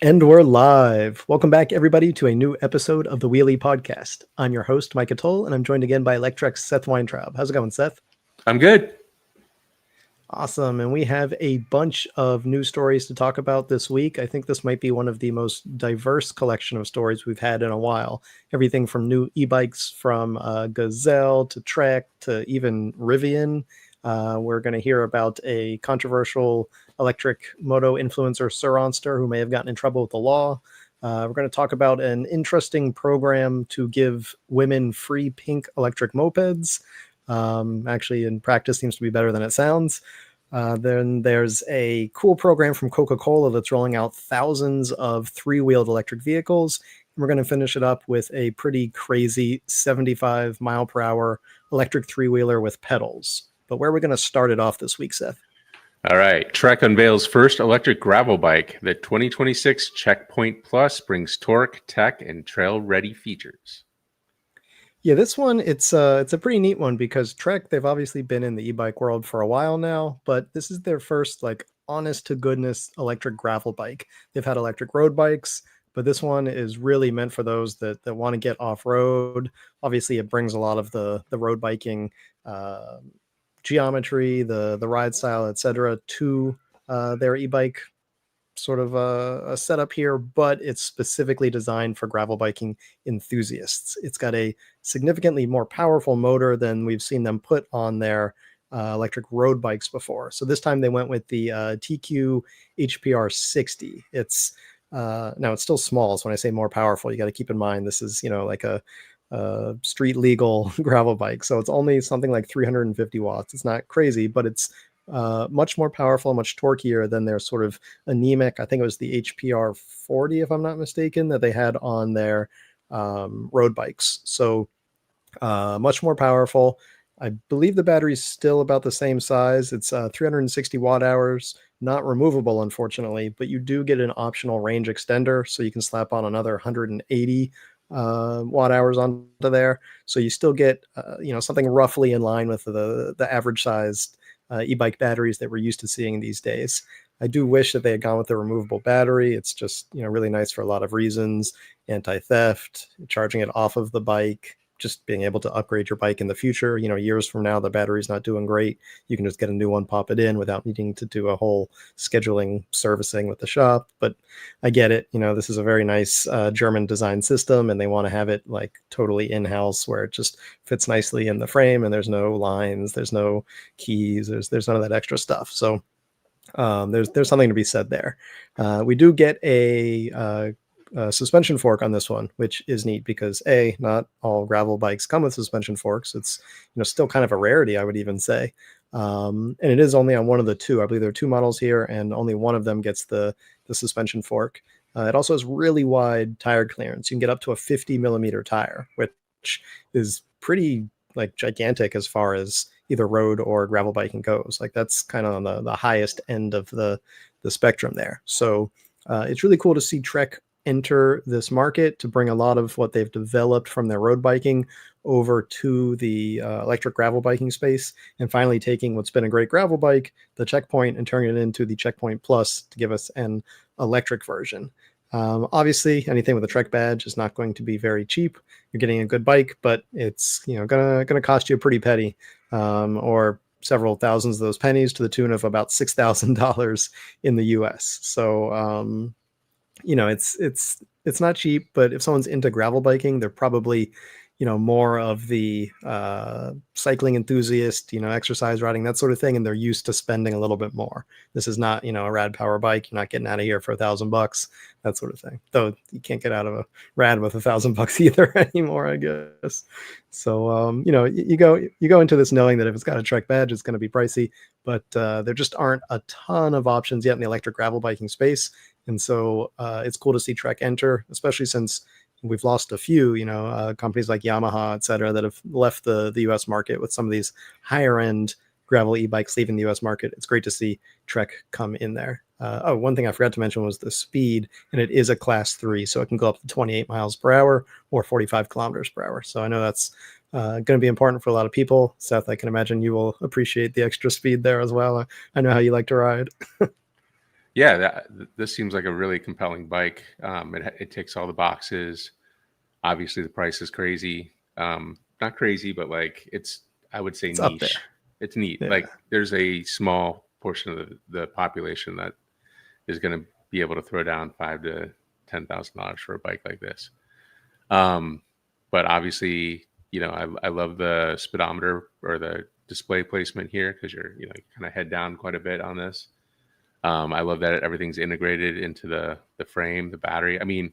And we're live. Welcome back, everybody, to a new episode of the Wheelie Podcast. I'm your host, Mike Atoll, and I'm joined again by Electrek's Seth Weintraub. How's it going, Seth? I'm good. Awesome. And we have a bunch of news stories to talk about this week. I think this might be one of the most diverse collection of stories we've had in a while. Everything from new e-bikes from Gazelle to Trek to even Rivian. We're going to hear about a controversial electric moto influencer, Surronster, who may have gotten in trouble with the law. We're going to talk about an interesting program to give women free pink electric mopeds. Actually, in practice, seems to be better than it sounds. Then there's a cool program from Coca-Cola that's rolling out thousands of three-wheeled electric vehicles. And we're going to finish it up with a pretty crazy 75 mile per hour electric three-wheeler with pedals. But where are we going to start it off this week, Seth? All right. Trek unveils first electric gravel bike. The 2026 Checkpoint Plus brings torque, tech, and trail-ready features. Yeah, this one, it's a pretty neat one because Trek, they've obviously been in the e-bike world for a while now, but this is their first like honest to goodness electric gravel bike. They've had electric road bikes, but this one is really meant for those that want to get off-road. Obviously, it brings a lot of the road biking geometry, the ride style, etc., to their e-bike sort of a setup here, but it's specifically designed for gravel biking enthusiasts. It's got a significantly more powerful motor than we've seen them put on their electric road bikes before. So this time they went with the TQ HPR 60. It's now it's still small. So when I say more powerful, you got to keep in mind this is like a street legal gravel bike. So it's only something like 350 watts. It's not crazy, but it's much more powerful, much torqueier than their sort of anemic. I think it was the HPR 40, if I'm not mistaken, that they had on their road bikes. So much more powerful. I believe the battery's still about the same size. It's 360 watt hours, not removable, unfortunately, but you do get an optional range extender. So you can slap on another 180 watt hours onto there. So you still get, something roughly in line with the average sized e-bike batteries that we're used to seeing these days. I do wish that they had gone with the removable battery. It's just, really nice for a lot of reasons. Anti-theft, charging it off of the bike, just being able to upgrade your bike in the future. Years from now, the battery's not doing great. You can just get a new one, pop it in without needing to do a whole scheduling servicing with the shop. But I get it. This is a very nice German design system, and they want to have it like totally in-house where it just fits nicely in the frame and there's no lines, there's no keys, there's none of that extra stuff. So there's something to be said there. We do get a suspension fork on this one, which is neat because not all gravel bikes come with suspension forks. It's still kind of a rarity, I would even say, and it is only on one of the two. I believe there are two models here, and only one of them gets the suspension fork. It also has really wide tire clearance. You can get up to a 50 millimeter tire, which is pretty like gigantic as far as either road or gravel biking goes. Like that's kind of on the highest end of the spectrum there. So it's really cool to see Trek enter this market to bring a lot of what they've developed from their road biking over to the electric gravel biking space, and finally taking what's been a great gravel bike, the Checkpoint, and turning it into the Checkpoint Plus to give us an electric version. Obviously, anything with a Trek badge is not going to be very cheap. You're getting a good bike, but it's gonna cost you a pretty penny, or several thousands of those pennies, to the tune of about $6,000 in the U.S. So it's not cheap, but if someone's into gravel biking, they're probably more of the cycling enthusiast, exercise riding, that sort of thing, and they're used to spending a little bit more. This is not a rad power bike. You're not getting out of here for $1,000, that sort of thing, though you can't get out of a rad with $1,000 either anymore, I guess. So you go into this knowing that if it's got a Trek badge, it's going to be pricey, but there just aren't a ton of options yet in the electric gravel biking space. And so it's cool to see Trek enter, especially since we've lost a few, companies like Yamaha, et cetera, that have left the US market with some of these higher end gravel e-bikes leaving the US market. It's great to see Trek come in there. One thing I forgot to mention was the speed, and it is a class 3, so it can go up to 28 miles per hour or 45 kilometers per hour. So I know that's going to be important for a lot of people. Seth, I can imagine you will appreciate the extra speed there as well. I know how you like to ride. Yeah, this seems like a really compelling bike. It ticks all the boxes. Obviously, the price is crazy. Not crazy, but like I would say It's up there. niche. It's neat. Yeah. Like there's a small portion of the population that is going to be able to throw down $5,000 to $10,000 for a bike like this. But obviously, I love the speedometer or the display placement here because you're kind of head down quite a bit on this. I love that everything's integrated into the frame, the battery. I mean,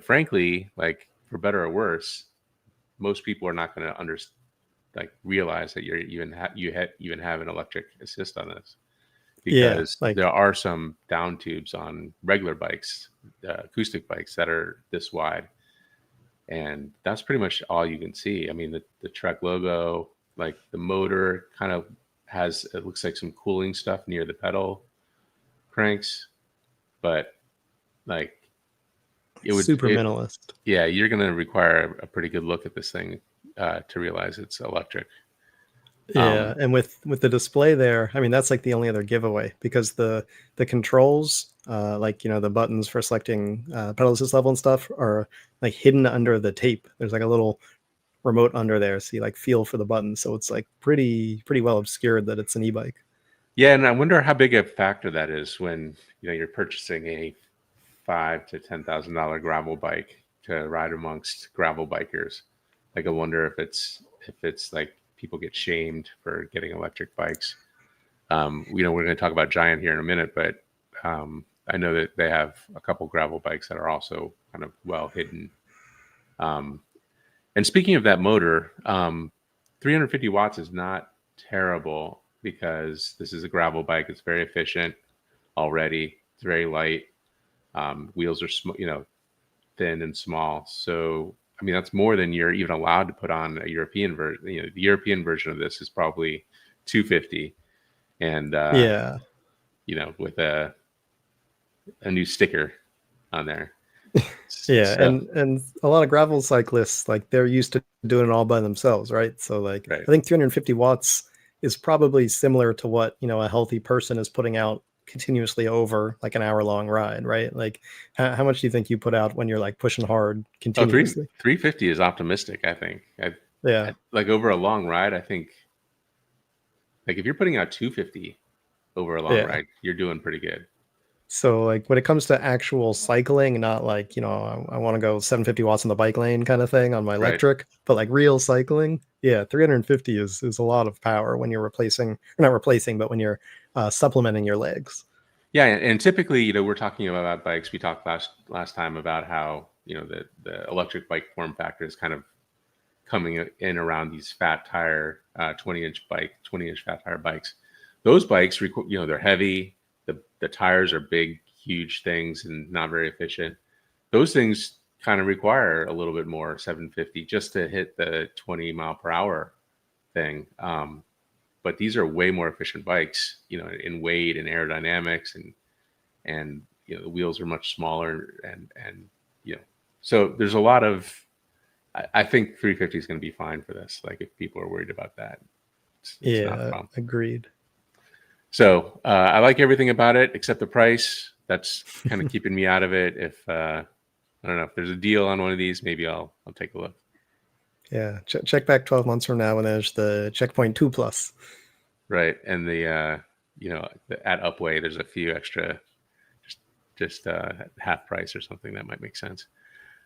frankly, like for better or worse, most people are not going to realize that you even have an electric assist on this, Yeah, because like there are some down tubes on regular bikes, acoustic bikes that are this wide, and that's pretty much all you can see. I mean, the Trek logo, like the motor kind of it looks like some cooling stuff near the pedal cranks, but like super minimalist. yeah, you're going to require a pretty good look at this thing to realize it's electric. Yeah, and with the display there, I mean that's like the only other giveaway, because the controls, like the buttons for selecting pedal assist level and stuff, are like hidden under the tape. There's like a little remote under there, so you like feel for the buttons. So it's like pretty well obscured that it's an e-bike. Yeah, and I wonder how big a factor that is when you're purchasing a $5,000 to $10,000 gravel bike to ride amongst gravel bikers. Like I wonder if it's like people get shamed for getting electric bikes. We're going to talk about Giant here in a minute, but I know that they have a couple gravel bikes that are also kind of well hidden. And speaking of that motor, 350 watts is not terrible because this is a gravel bike. It's very efficient already. It's very light. Wheels are thin and small. So I mean, that's more than you're even allowed to put on a European version. The European version of this is probably 250, and Yeah. With a new sticker on there. Yeah, So, and a lot of gravel cyclists, like they're used to doing it all by themselves, right? So like right. I think 350 watts is probably similar to what a healthy person is putting out continuously over like an hour-long ride, right? Like how much do you think you put out when you're like pushing hard continuously? 350 is optimistic, I think. Yeah. Like over a long ride, I think like if you're putting out 250 over a long Yeah. ride, you're doing pretty good. So like when it comes to actual cycling, not like, I want to go 750 watts on the bike lane kind of thing on my Right. electric, but like real cycling, yeah, 350 is a lot of power when you're replacing, or not replacing, but when you're supplementing your legs. Yeah, and typically, we're talking about bikes. We talked last time about how the electric bike form factor is kind of coming in around these fat tire 20-inch fat tire bikes. Those bikes, they're heavy. The tires are big, huge things and not very efficient. Those things kind of require a little bit more 750 just to hit the 20 mile per hour thing. But these are way more efficient bikes, in weight and aerodynamics, and the wheels are much smaller, and so there's a lot of. I think 350 is going to be fine for this. Like if people are worried about that, it's not a problem. Agreed. So I like everything about it except the price. That's kind of keeping me out of it. If I don't know if there's a deal on one of these, maybe I'll take a look. Yeah, check back 12 months from now when there's the Checkpoint 2 Plus. Right, and at Upway, there's a few extra, just half price or something that might make sense.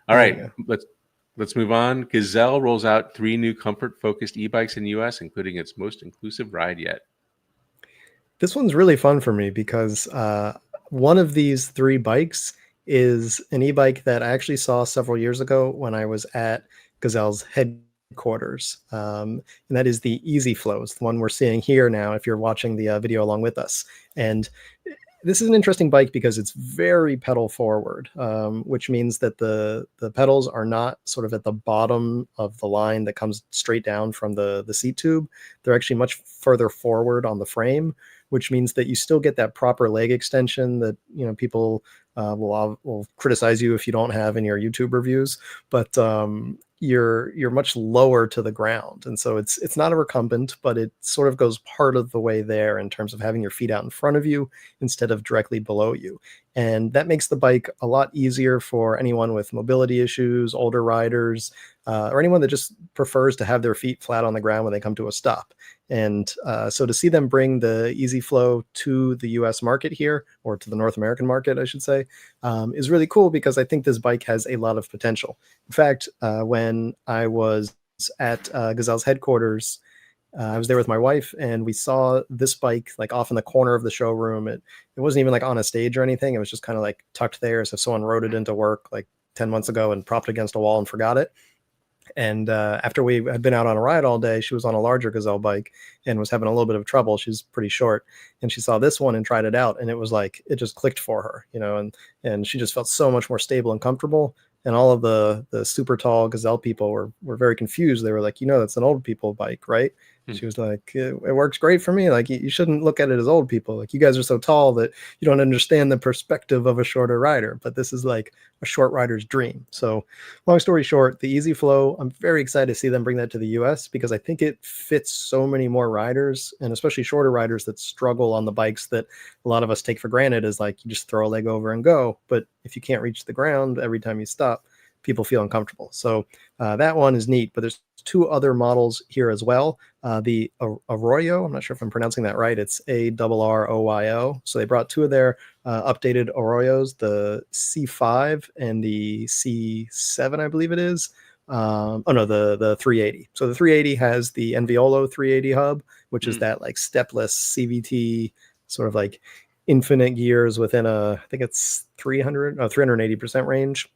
All right, let's move on. Gazelle rolls out 3 new comfort-focused e-bikes in the U.S., including its most inclusive ride yet. This one's really fun for me because one of these 3 bikes is an e-bike that I actually saw several years ago when I was at Gazelle's headquarters. And that is the Easy Flows, the one we're seeing here now if you're watching the video along with us. And this is an interesting bike because it's very pedal forward, which means that the pedals are not sort of at the bottom of the line that comes straight down from the seat tube. They're actually much further forward on the frame, which means that you still get that proper leg extension that people will criticize you if you don't have in your YouTube reviews. But you're much lower to the ground, and so it's not a recumbent, but it sort of goes part of the way there in terms of having your feet out in front of you instead of directly below you. And that makes the bike a lot easier for anyone with mobility issues, older riders, or anyone that just prefers to have their feet flat on the ground when they come to a stop. And so to see them bring the Easy Flow to the US market here, or to the North American market, I should say, is really cool, because I think this bike has a lot of potential. In fact, when I was at Gazelle's headquarters, I was there with my wife, and we saw this bike like off in the corner of the showroom. It wasn't even like on a stage or anything. It was just kind of like tucked there as if someone rode it into work like 10 months ago and propped against a wall and forgot it. And after we had been out on a ride all day, she was on a larger Gazelle bike and was having a little bit of trouble. She's pretty short, and she saw this one and tried it out, and it was like it just clicked for her, and she just felt so much more stable and comfortable. And all of the super tall Gazelle people were very confused. They were like, that's an old people bike, right? Hmm. She was like, it works great for me. Like, you shouldn't look at it as old people. Like, you guys are so tall that you don't understand the perspective of a shorter rider. But this is like a short rider's dream. So, long story short, the Easy Flow, I'm very excited to see them bring that to the US, because I think it fits so many more riders, and especially shorter riders that struggle on the bikes that a lot of us take for granted, as like you just throw a leg over and go. But if you can't reach the ground every time you stop, people feel uncomfortable. So that one is neat. But there's two other models here as well. The Arroyo, I'm not sure if I'm pronouncing that right. It's Arroyo. So they brought two of their updated Arroyos, the C5 and the C7, I believe it is. The 380. So the 380 has the Enviolo 380 hub, which is that like stepless CVT, sort of like infinite gears within I think it's 380% range.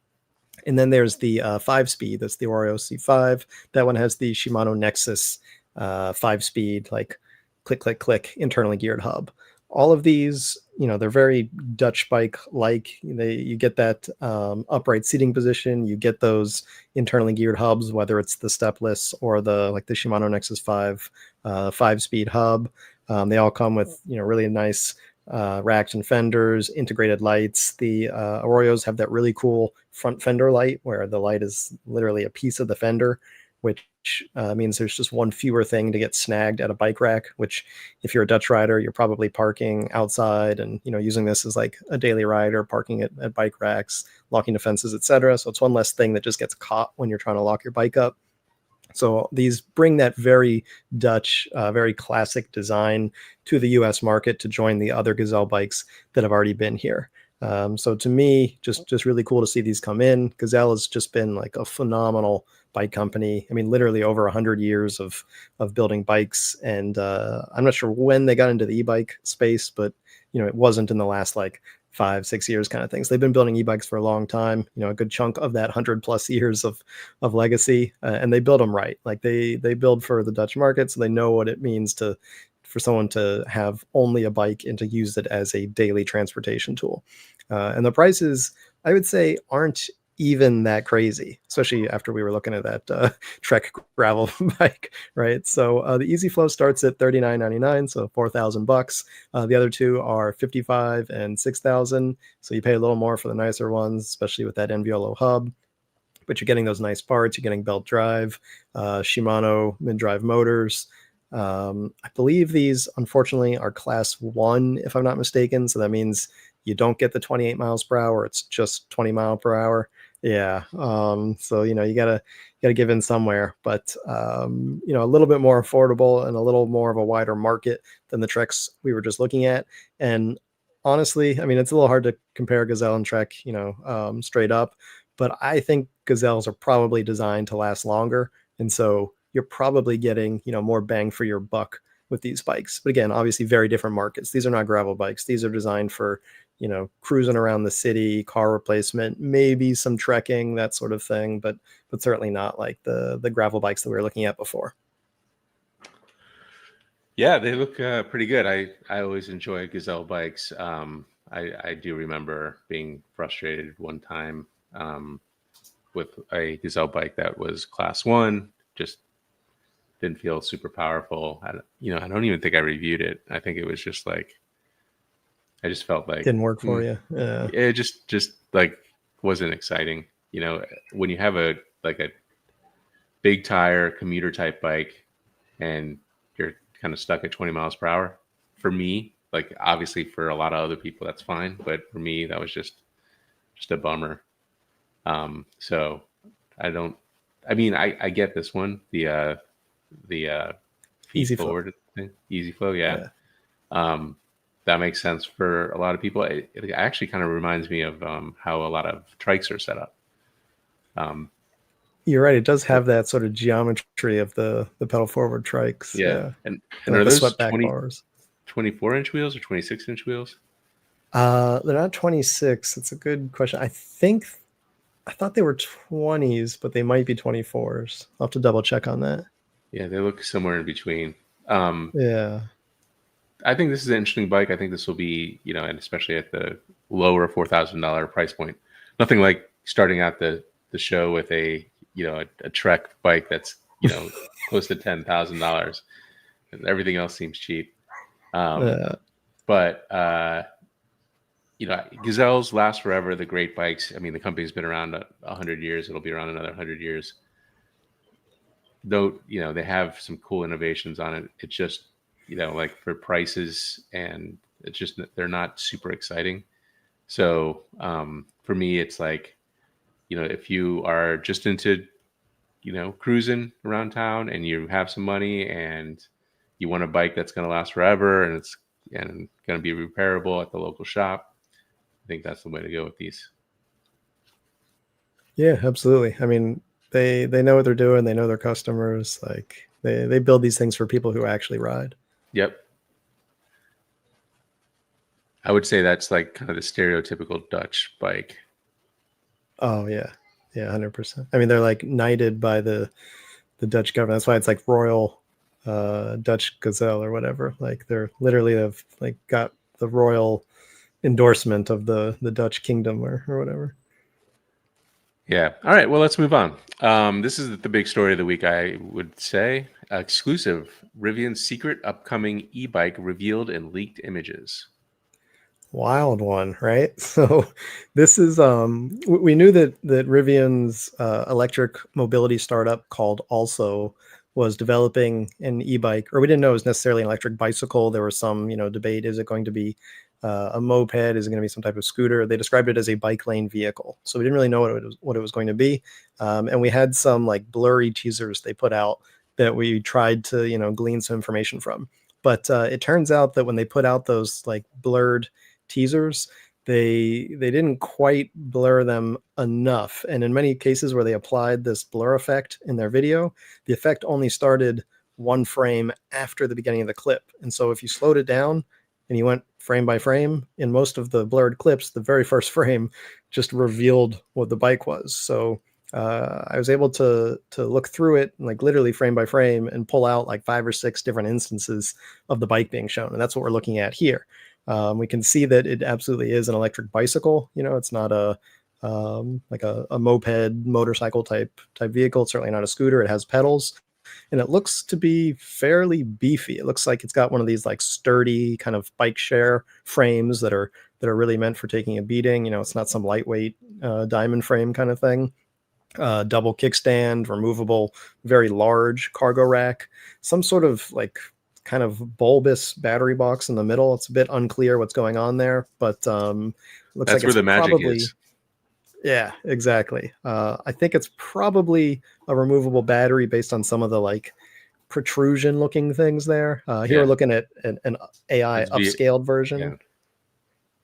And then there's the 5-speed. That's the Oreo C5. That one has the Shimano Nexus 5-speed, like click, click, click, internally geared hub. All of these, they're very Dutch bike-like. You get that upright seating position. You get those internally geared hubs, whether it's the stepless or the Shimano Nexus 5 5-speed hub. They all come with really nice racks and fenders, integrated lights. The Arroyos have that really cool front fender light, where the light is literally a piece of the fender, which means there's just one fewer thing to get snagged at a bike rack, which if you're a Dutch rider, you're probably parking outside and using this as like a daily rider, parking it at bike racks, locking the fences, etc. So it's one less thing that just gets caught when you're trying to lock your bike up. So these bring that very Dutch, very classic design to the US market to join the other Gazelle bikes that have already been here. So to me, just really cool to see these come in. Gazelle has just been like a phenomenal bike company. I mean, literally over 100 years of building bikes. And I'm not sure when they got into the e-bike space, but it wasn't in the last like 5-6 years kind of things. They've been building e-bikes for a long time, a good chunk of that 100+ years of legacy, and they build them right. Like they build for the Dutch market, so they know what it means for someone to have only a bike and to use it as a daily transportation tool. And the prices, I would say, aren't even that crazy, especially after we were looking at that Trek gravel bike, right? So the Easy Flow starts at $39.99, so $4,000. The other two are $55,000 and $6,000, so you pay a little more for the nicer ones, especially with that Enviolo hub. But you're getting those nice parts. You're getting belt drive, Shimano mid-drive motors. I believe these, unfortunately, are class 1, if I'm not mistaken. So that means you don't get the 28 miles per hour. It's just 20 mile per hour. Yeah. So, you gotta give in somewhere, but, a little bit more affordable and a little more of a wider market than the Treks we were just looking at. And honestly, I mean, it's a little hard to compare Gazelle and Trek, straight up, but I think Gazelles are probably designed to last longer. And so you're probably getting, more bang for your buck with these bikes. But again, obviously very different markets. These are not gravel bikes. These are designed for, cruising around the city, car replacement, maybe some trekking, that sort of thing, but certainly not like the gravel bikes that we were looking at before. Yeah, they look pretty good. I always enjoy Gazelle bikes. I do remember being frustrated one time with a Gazelle bike that was class 1, just didn't feel super powerful. I don't even think I reviewed it. I think it was just like, I just felt like Didn't work for you. it just like wasn't exciting. When you have a big tire commuter type bike, and you're kind of stuck at 20 miles per hour. For me, like obviously for a lot of other people that's fine, but for me that was just a bummer. So I don't. I mean, I get this one, the feed Easy flow. forward thing, easy flow. Yeah, Yeah. um, that makes sense for a lot of people. It actually kind of reminds me of how a lot of trikes are set up. Um, You're right. It does have that sort of geometry of the pedal forward trikes. yeah, Yeah. and And like are the those swept back bars. 24-inch wheels or 26-inch wheels? They're not 26. It's a good question. I thought they were 20s, but they might be 24s. I'll have to double check on that. Yeah, they look somewhere in between. Um, Yeah. I think this is an interesting bike. I think this will be, and especially at the lower $4,000 price point. Nothing like starting out the show with a Trek bike that's, close to $10,000. Everything else seems cheap. Um, Yeah. but Gazelles last forever. The great bikes. I mean, the company's been around 100 years. It'll be around another 100 years. Though, they have some cool innovations on it. It's just, like for prices, and it's just they're not super exciting. So for me, it's like, if you are just into, cruising around town and you have some money and you want a bike that's going to last forever and it's going to be repairable at the local shop, I think that's the way to go with these. Yeah, absolutely. I mean, they know what they're doing. They know their customers. Like they build these things for people who actually ride. Yep. I would say that's like kind of the stereotypical Dutch bike. Oh yeah. Yeah, 100%. I mean, they're like knighted by the Dutch government. That's why it's like Royal Dutch Gazelle or whatever. Like they're literally have like got the royal endorsement of the Dutch kingdom or whatever. Yeah. All right. Well, let's move on. This is the big story of the week, I would say. Exclusive Rivian's secret upcoming e bike revealed in leaked images. Wild one, right? So this is we knew that Rivian's electric mobility startup called Also was developing an e-bike, or we didn't know it was necessarily an electric bicycle. There was some debate: is it going to be a moped? Is it going to be some type of scooter? They described it as a bike lane vehicle, so we didn't really know what it was going to be. And we had some like blurry teasers they put out that we tried to glean some information from. But it turns out that when they put out those like blurred teasers, they didn't quite blur them enough, and in many cases where they applied this blur effect in their video, the effect only started one frame after the beginning of the clip. And so if you slowed it down and you went frame by frame, in most of the blurred clips the very first frame just revealed what the bike was. So I was able to look through it like literally frame by frame and pull out like 5 or 6 different instances of the bike being shown, and that's what we're looking at here. We can see that it absolutely is an electric bicycle. It's not a like a moped motorcycle type vehicle. It's certainly not a scooter. It has pedals, and it looks to be fairly beefy. It looks like it's got one of these like sturdy kind of bike share frames that are really meant for taking a beating. It's not some lightweight diamond frame kind of thing. Double kickstand, removable, very large cargo rack, some sort of like kind of bulbous battery box in the middle. It's a bit unclear what's going on there, but looks That's like where it's the magic probably, is. yeah, exactly. I think it's probably a removable battery based on some of the like protrusion looking things there. Here we're Yeah. looking at an AI That's upscaled yeah. version,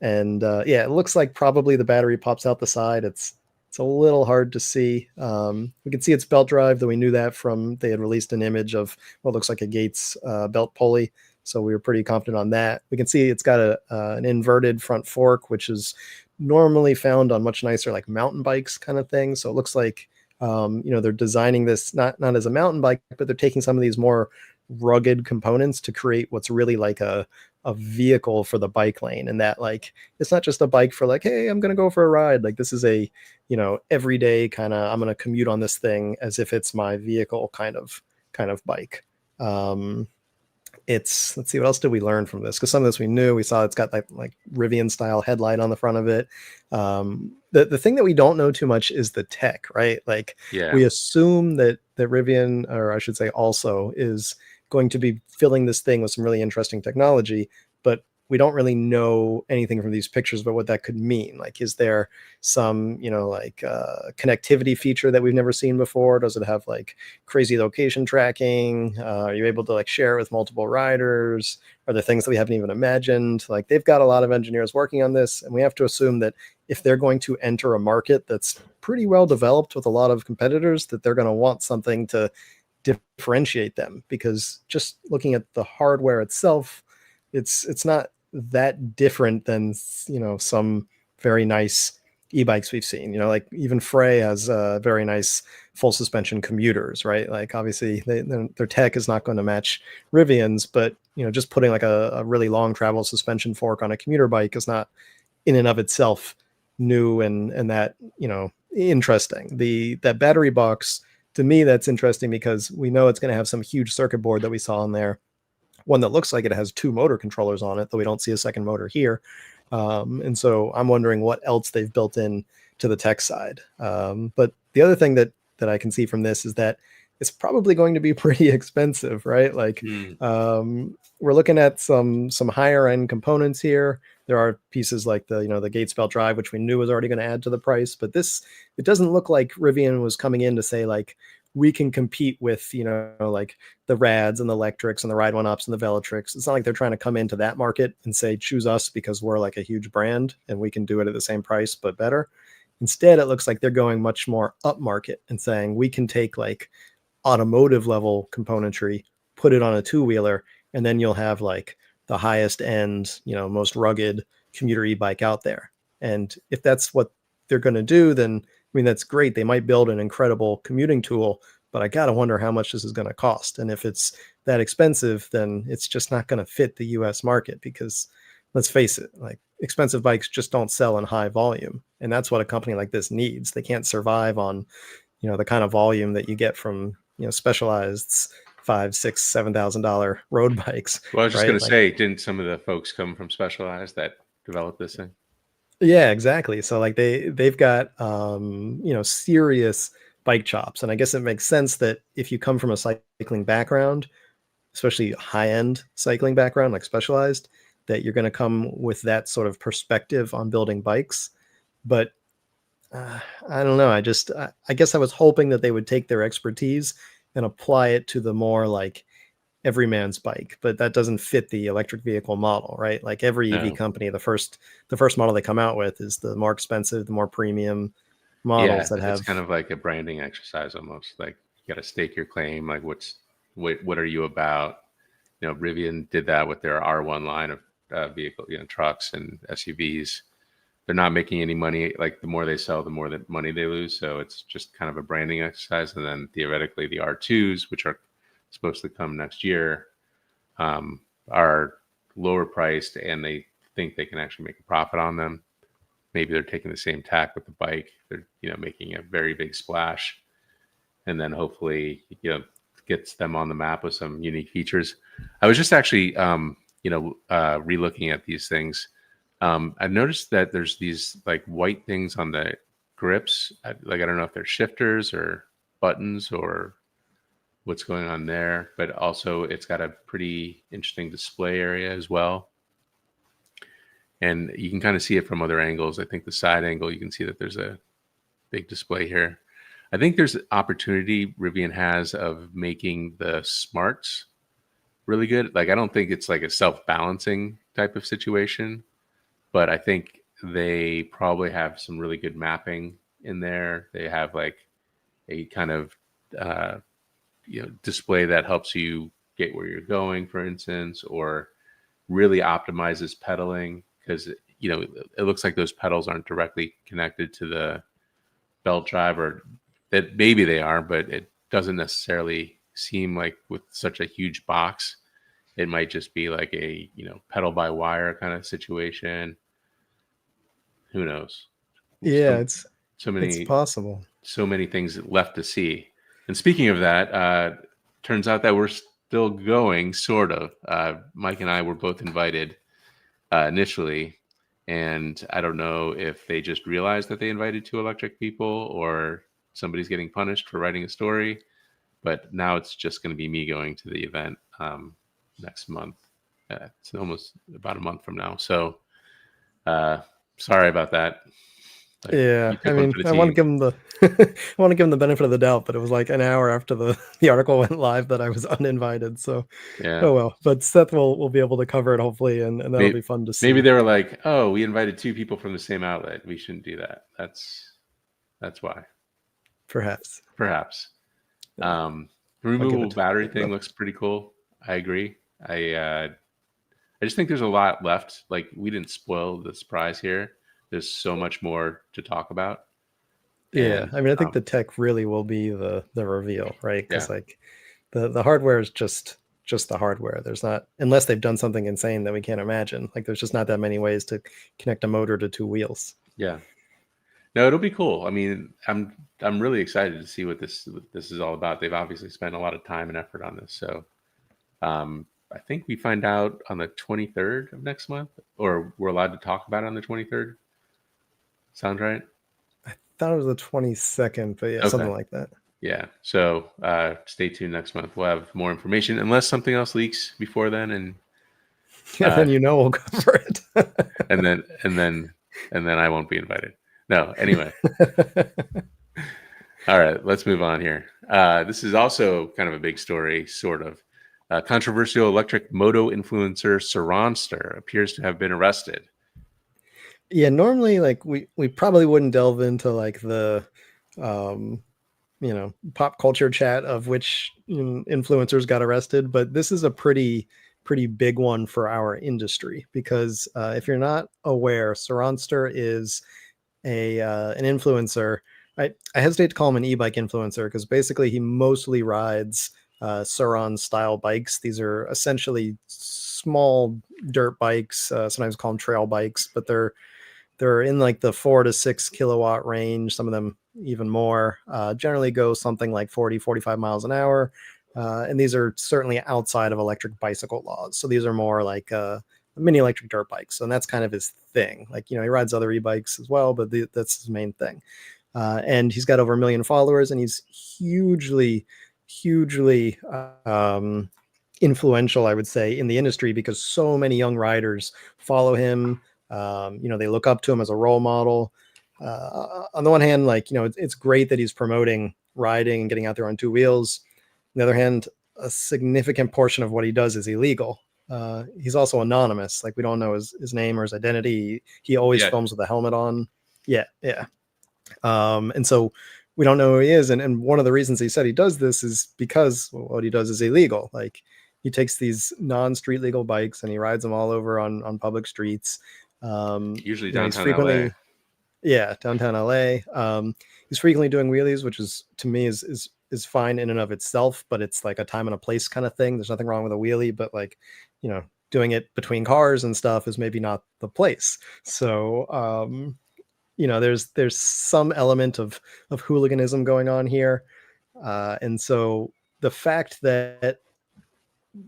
and yeah, it looks like probably the battery pops out the side. It's a little hard to see. We can see it's belt drive, though we knew that from they had released an image of what looks like a Gates belt pulley, so we were pretty confident on that. We can see it's got an inverted front fork, which is normally found on much nicer like mountain bikes kind of thing. So it looks like they're designing this not as a mountain bike, but they're taking some of these more rugged components to create what's really like a vehicle for the bike lane, and that like it's not just a bike for like, hey, I'm gonna go for a ride. Like this is a everyday kind of, I'm gonna commute on this thing as if it's my vehicle kind of bike. um let's see, what else did we learn from this? Because some of this we knew. We saw it's got like Rivian style headlight on the front of it. The thing that we don't know too much is the tech, right? Like Yeah. we assume that Rivian, or I should say also, is going to be filling this thing with some really interesting technology, but we don't really know anything from these pictures about what that could mean. Like, is there some, like connectivity feature that we've never seen before? Does it have like crazy location tracking? Are you able to like share with multiple riders? Are there things that we haven't even imagined? Like, they've got a lot of engineers working on this, and we have to assume that if they're going to enter a market that's pretty well developed with a lot of competitors, that they're going to want something to differentiate them, because just looking at the hardware itself, it's not that different than some very nice e-bikes we've seen. Like even Frey has very nice full suspension commuters, right? Like obviously their tech is not going to match Rivian's, but just putting like a really long travel suspension fork on a commuter bike is not in and of itself new and that interesting. That battery box, to me, that's interesting because we know it's going to have some huge circuit board that we saw in there, one that looks like it has two motor controllers on it, though we don't see a second motor here. And so I'm wondering what else they've built in to the tech side. But the other thing that I can see from this is that it's probably going to be pretty expensive, right? Like Hmm. we're looking at some higher end components here. There are pieces like the Gates belt drive, which we knew was already going to add to the price, but it doesn't look like Rivian was coming in to say like, we can compete with like the Rads and the Electreks and the Ride One Ups and the Velotrix. It's not like they're trying to come into that market and say choose us because we're like a huge brand and we can do it at the same price but better. Instead, it looks like they're going much more up market and saying we can take like automotive level componentry, put it on a two-wheeler, and then you'll have like the highest end, most rugged commuter e-bike out there. And if that's what they're going to do, then I mean, that's great. They might build an incredible commuting tool, but I got to wonder how much this is going to cost. And if it's that expensive, then it's just not going to fit the US market because let's face it, like expensive bikes just don't sell in high volume. And that's what a company like this needs. They can't survive on, the kind of volume that you get from, specialized $5, $6, $7,000 road bikes, Well, I was just right? going to Like, say, didn't some of the folks come from Specialized that developed this thing? yeah, exactly. So like they've got serious bike chops, and I guess it makes sense that if you come from a cycling background, especially high end cycling background like Specialized, that you're going to come with that sort of perspective on building bikes. But I don't know. I guess I was hoping that they would take their expertise and apply it to the more like everyman's bike, but that doesn't fit the electric vehicle model, right? Like every EV No. company, the first model they come out with is the more expensive, the more premium models Yeah, that it's have. kind of like a branding exercise almost. Like you got to stake your claim. Like what are you about? Rivian did that with their R1 line of vehicle, trucks and SUVs. They're not making any money. Like the more they sell, the more the money they lose. So it's just kind of a branding exercise. And then theoretically, the R2s, which are supposed to come next year, are lower priced, and they think they can actually make a profit on them. Maybe they're taking the same tack with the bike. They're making a very big splash, and then hopefully gets them on the map with some unique features. I was just actually re-looking at these things. I noticed that there's these like white things on the grips. Like I don't know if they're shifters or buttons or what's going on there, but also it's got a pretty interesting display area as well. And you can kind of see it from other angles. I think the side angle, you can see that there's a big display here. I think there's opportunity Rivian has of making the smarts really good. Like, I don't think it's like a self-balancing type of situation, but I think they probably have some really good mapping in there. They have like a kind of uh, display that helps you get where you're going, for instance, or really optimizes pedaling because it looks like those pedals aren't directly connected to the belt drive, or that maybe they are, but it doesn't necessarily seem like with such a huge box. It might just be like a pedal by wire kind of situation. Who knows? Yeah, So so it's many possible. so many things left to see. And speaking of that, turns out that we're still going, sort of. Mike and I were both invited initially, and I don't know if they just realized that they invited two electric people or somebody's getting punished for writing a story. But now it's just going to be me going to the event next month. It's almost about a month from now. So sorry about that. Like, Yeah, you I took one mean, for the I want to team. give him the I want to give him the benefit of the doubt, but it was like an hour after the article went live that I was uninvited. So, Yeah. oh well. But Seth will be able to cover it hopefully, and that'll Maybe, be fun to maybe see. they were like, "Oh, we invited two people from the same outlet. We shouldn't do that." That's why, Perhaps. perhaps. Yeah, Um, the I'll give removable it to battery him thing though. looks pretty cool. I agree. I just think there's a lot left. Like, we didn't spoil the surprise here. There's so much more to talk about, Yeah, and I mean, I think the tech really will be the reveal, right? yeah, Because like the hardware is just the hardware. There's not, unless they've done something insane that we can't imagine. Like there's just not that many ways to connect a motor to two wheels. yeah. No, it'll be cool. I mean, I'm really excited to see what this is all about. They've obviously spent a lot of time and effort on this. So I think we find out on the 23rd of next month, or we're allowed to talk about it on the 23rd. Sound right? Thought it was the 22nd, but yeah, Okay. something like that. Yeah. So stay tuned next month. We'll have more information, unless something else leaks before then, and And uh, then we'll cover it. and then and then and then I won't be invited. No. Anyway. All right. Let's move on here. This is also kind of a big story, sort of. Controversial electric moto influencer Surronster appears to have been arrested. Yeah, normally like we probably wouldn't delve into like the um pop culture chat of which influencers got arrested, but this is a pretty big one for our industry because if you're not aware, Surronster is a an influencer. I hesitate to call him an e-bike influencer because basically he mostly rides Surron style bikes. These are essentially small dirt bikes. Sometimes call them trail bikes, but they're in like the 4 to 6 kilowatt range. Some of them even more. Generally go something like 40, 45 miles an hour. And these are certainly outside of electric bicycle laws. So these are more like mini electric dirt bikes. And that's kind of his thing. Like, he rides other e-bikes as well, but that's his main thing. And he's got over 1 million followers, and he's hugely influential, I would say, in the industry because so many young riders follow him. They look up to him as a role model. On the one hand, like, it's great that he's promoting riding and getting out there on two wheels. On the other hand, a significant portion of what he does is illegal. He's also anonymous. Like, we don't know his name or his identity. He always Yeah. films with a helmet on. Yeah. And so we don't know who he is. And one of the reasons he said he does this is because what he does is illegal. Like, he takes these non-street legal bikes and he rides them all over on public streets. Usually He's downtown LA. frequently, yeah, downtown LA. He's frequently doing wheelies, which is, to me, is fine in and of itself, but it's like a time and a place kind of thing. There's nothing wrong with a wheelie, but like, doing it between cars and stuff is maybe not the place. So, there's some element of hooliganism going on here. And so the fact that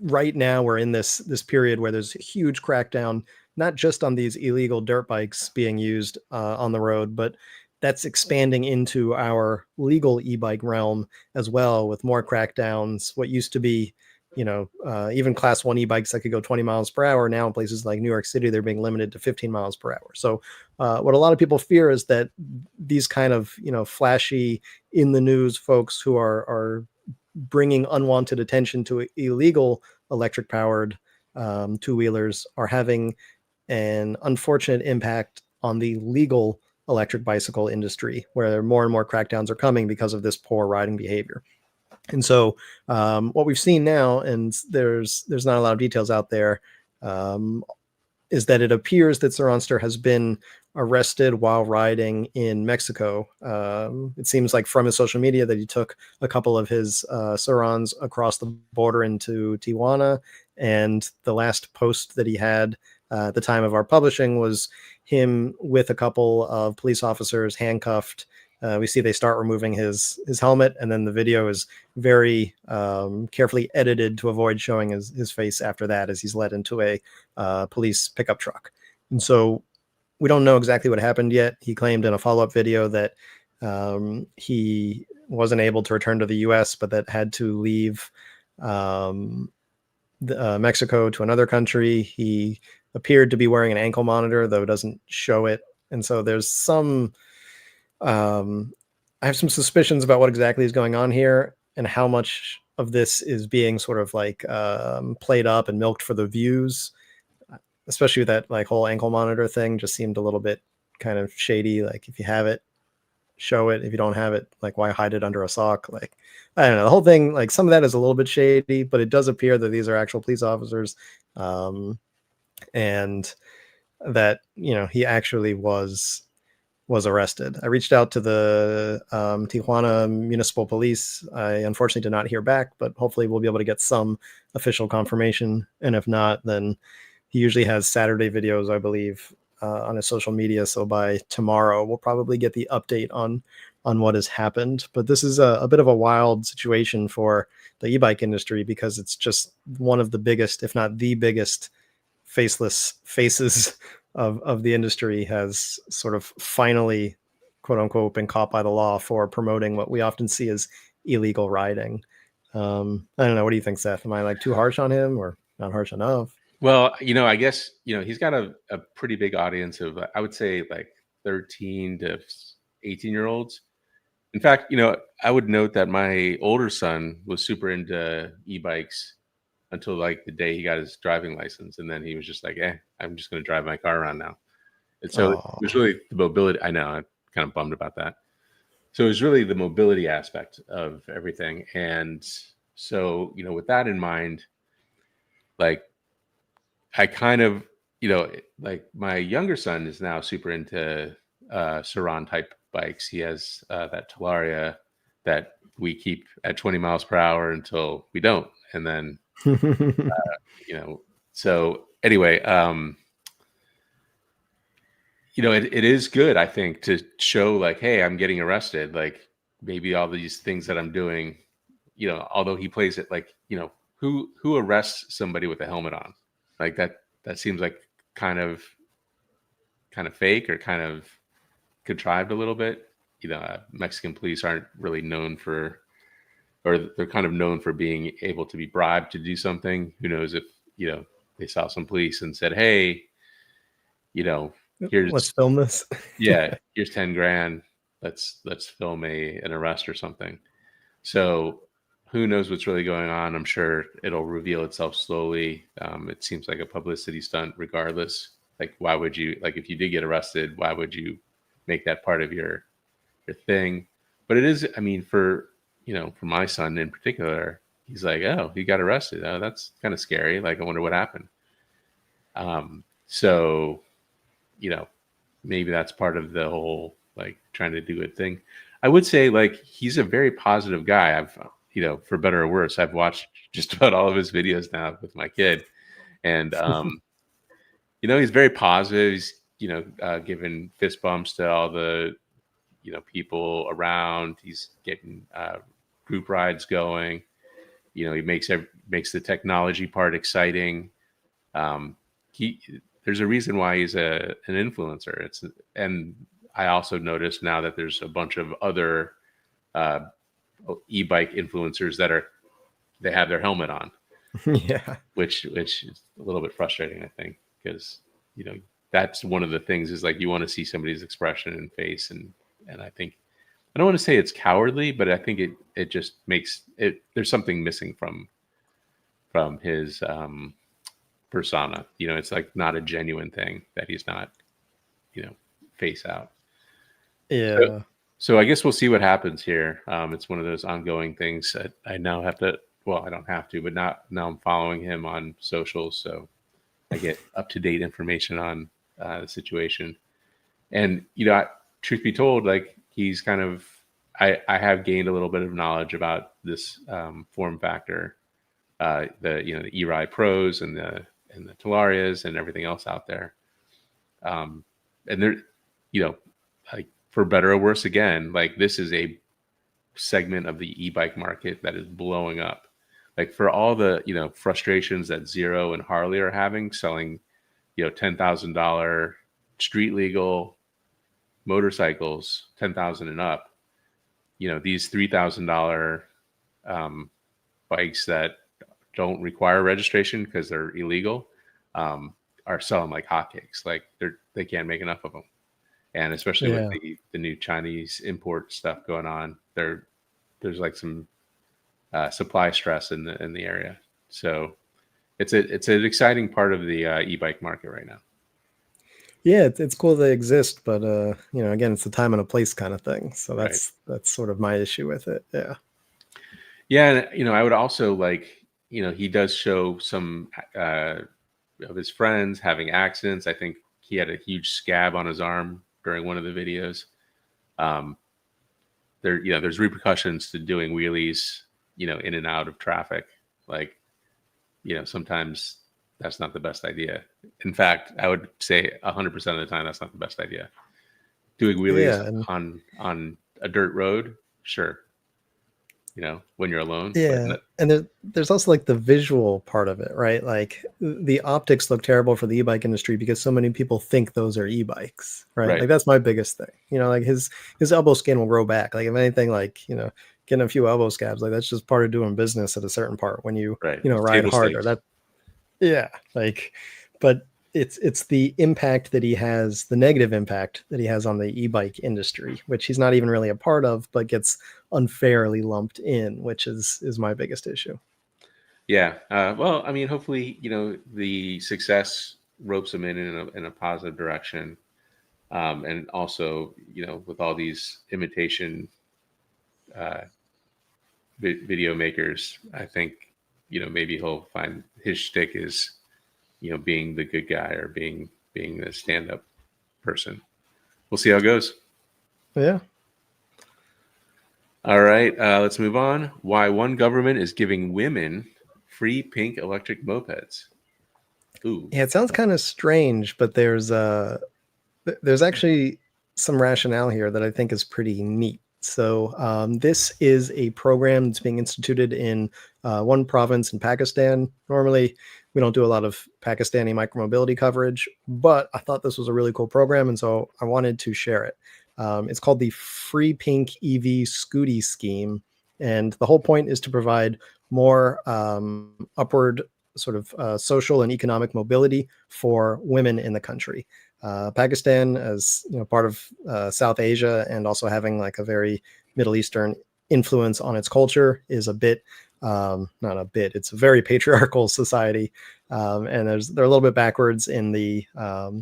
right now we're in this period where there's a huge crackdown, not just on these illegal dirt bikes being used on the road, but that's expanding into our legal e-bike realm as well, with more crackdowns. What used to be, even class 1 e-bikes that could go 20 miles per hour, now in places like New York City, they're being limited to 15 miles per hour. So what a lot of people fear is that these kind of, flashy, in the news folks who are bringing unwanted attention to illegal electric powered two-wheelers are having an unfortunate impact on the legal electric bicycle industry, where more and more crackdowns are coming because of this poor riding behavior. And so what we've seen now, and there's not a lot of details out there, is that it appears that Surronster has been arrested while riding in Mexico. It seems like from his social media that he took a couple of his Surrons across the border into Tijuana. And the last post that he had at the time of our publishing was him with a couple of police officers handcuffed We see they start removing his helmet, and then the video is very carefully edited to avoid showing his face after that, as he's led into a police pickup truck. And so we don't know exactly what happened yet. He claimed in a follow-up video that he wasn't able to return to the U.S., but that had to leave Mexico to another country. He appeared to be wearing an ankle monitor, though it doesn't show it. And so there's some I have some suspicions about what exactly is going on here and how much of this is being sort of like played up and milked for the views, especially with that like whole ankle monitor thing. Just seemed a little bit kind of shady. Like, if you have it, show it. If you don't have it, like, why hide it under a sock? Like, I don't know, the whole thing, like, some of that is a little bit shady, but it does appear that these are actual police officers, and that, you know, he actually was arrested. I reached out to the Tijuana Municipal Police. I unfortunately did not hear back, but hopefully we'll be able to get some official confirmation. And if not, then he usually has Saturday videos, I believe, on his social media. So by tomorrow, we'll probably get the update on what has happened. But this is a bit of a wild situation for the e-bike industry, because it's just one of the biggest, if not the biggest, faceless faces of the industry has sort of finally, quote unquote, been caught by the law for promoting what we often see as illegal riding. I don't know. What do you think, Seth? Am I like too harsh on him, or not harsh enough? Well, I guess, he's got a pretty big audience of, I would say, like 13 to 18-year-olds. In fact, I would note that my older son was super into e-bikes until like the day he got his driving license. And then he was just like, I'm just going to drive my car around now. And so it was really the mobility. I know, I'm kind of bummed about that. So it was really the mobility aspect of everything. And so, with that in mind, like, I kind of, like, my younger son is now super into Surron type bikes. He has that Talaria that we keep at 20 miles per hour until we don't. And then, so anyway, it is good, I think, to show like, hey, I'm getting arrested. Like, maybe all these things that I'm doing, although he plays it like, who arrests somebody with a helmet on? Like that seems like kind of fake, or kind of contrived a little bit. Mexican police aren't really known for, or they're kind of known for being able to be bribed to do something. Who knows if, they saw some police and said, hey, here's, let's film this. yeah, here's 10 grand. Let's film an arrest or something. So who knows what's really going on? I'm sure it'll reveal itself slowly. It seems like a publicity stunt regardless. Like, why would you, like, if you did get arrested, why would you make that part of your thing? But it is, I mean, for my son in particular, he's like, oh, he got arrested. Oh, that's kind of scary. Like, I wonder what happened. So, maybe that's part of the whole, like, trying to do a thing. I would say, like, he's a very positive guy. I've, for better or worse, I've watched just about all of his videos now with my kid. And, he's very positive. He's, giving fist bumps to all the, people around. He's getting group rides going. He makes the technology part exciting. There's a reason why he's an influencer. And I also noticed now that there's a bunch of other e-bike influencers they have their helmet on. Yeah. Which is a little bit frustrating, I think, because, that's one of the things, is like, you want to see somebody's expression and face. And I think, I don't want to say it's cowardly, but I think it just makes it, there's something missing from his persona. It's like not a genuine thing, that he's not, face out. Yeah. So I guess we'll see what happens here. It's one of those ongoing things that I now have to, well, I don't have to, but now I'm following him on socials, so I get up-to-date information on the situation. And, truth be told, like, he's kind of, I have gained a little bit of knowledge about this form factor, the e-ride pros and the Talarias and everything else out there. And there, like, for better or worse, again, like this is a segment of the e-bike market that is blowing up. Like for all the, frustrations that Zero and Harley are having selling, $10,000 street legal motorcycles, 10,000 and up, these $3,000 bikes that don't require registration because they're illegal, are selling like hotcakes. Like they can't make enough of them. And especially with Yeah. the new Chinese import stuff going on, there's like some supply stress in the area. So it's an exciting part of the e-bike market right now. Yeah, it's cool they exist, but again, it's a time and a place kind of thing. So Right. that's sort of my issue with it. Yeah. Yeah, and I would also like, he does show some of his friends having accidents. I think he had a huge scab on his arm during one of the videos. There's repercussions to doing wheelies, in and out of traffic. Like, sometimes that's not the best idea. In fact, I would say 100% of the time that's not the best idea. Doing wheelies Yeah, and on a dirt road, sure. When you're alone, but yeah, and there's also like the visual part of it, right? Like the optics look terrible for the e-bike industry because so many people think those are e-bikes, right? right, Like that's my biggest thing. Like his elbow skin will grow back. Like if anything, like getting a few elbow scabs, like that's just part of doing business at a certain part when you right. ride Table harder. stakes. That Yeah, like, but it's the impact that he has, the negative impact that he has on the e-bike industry, which he's not even really a part of, but gets unfairly lumped in, which is my biggest issue. Yeah. Well, I mean, hopefully, the success ropes him in a positive direction. And also, with all these imitation uh, video makers, I think, maybe he'll find his shtick is, being the good guy or being the stand-up person. We'll see how it goes. Yeah. All right, let's move on. Why one government is giving women free pink electric mopeds. Ooh, Yeah, it sounds kind of strange, but there's actually some rationale here that I think is pretty neat. So this is a program that's being instituted in one province in Pakistan. Normally, we don't do a lot of Pakistani micromobility coverage, but I thought this was a really cool program, and so I wanted to share it. It's called the Free Pink EV Scooty Scheme, and the whole point is to provide more upward sort of social and economic mobility for women in the country. Pakistan, as part of South Asia, and also having like a very Middle Eastern influence on its culture, is a bit not a bit. It's a very patriarchal society, and they're a little bit backwards in the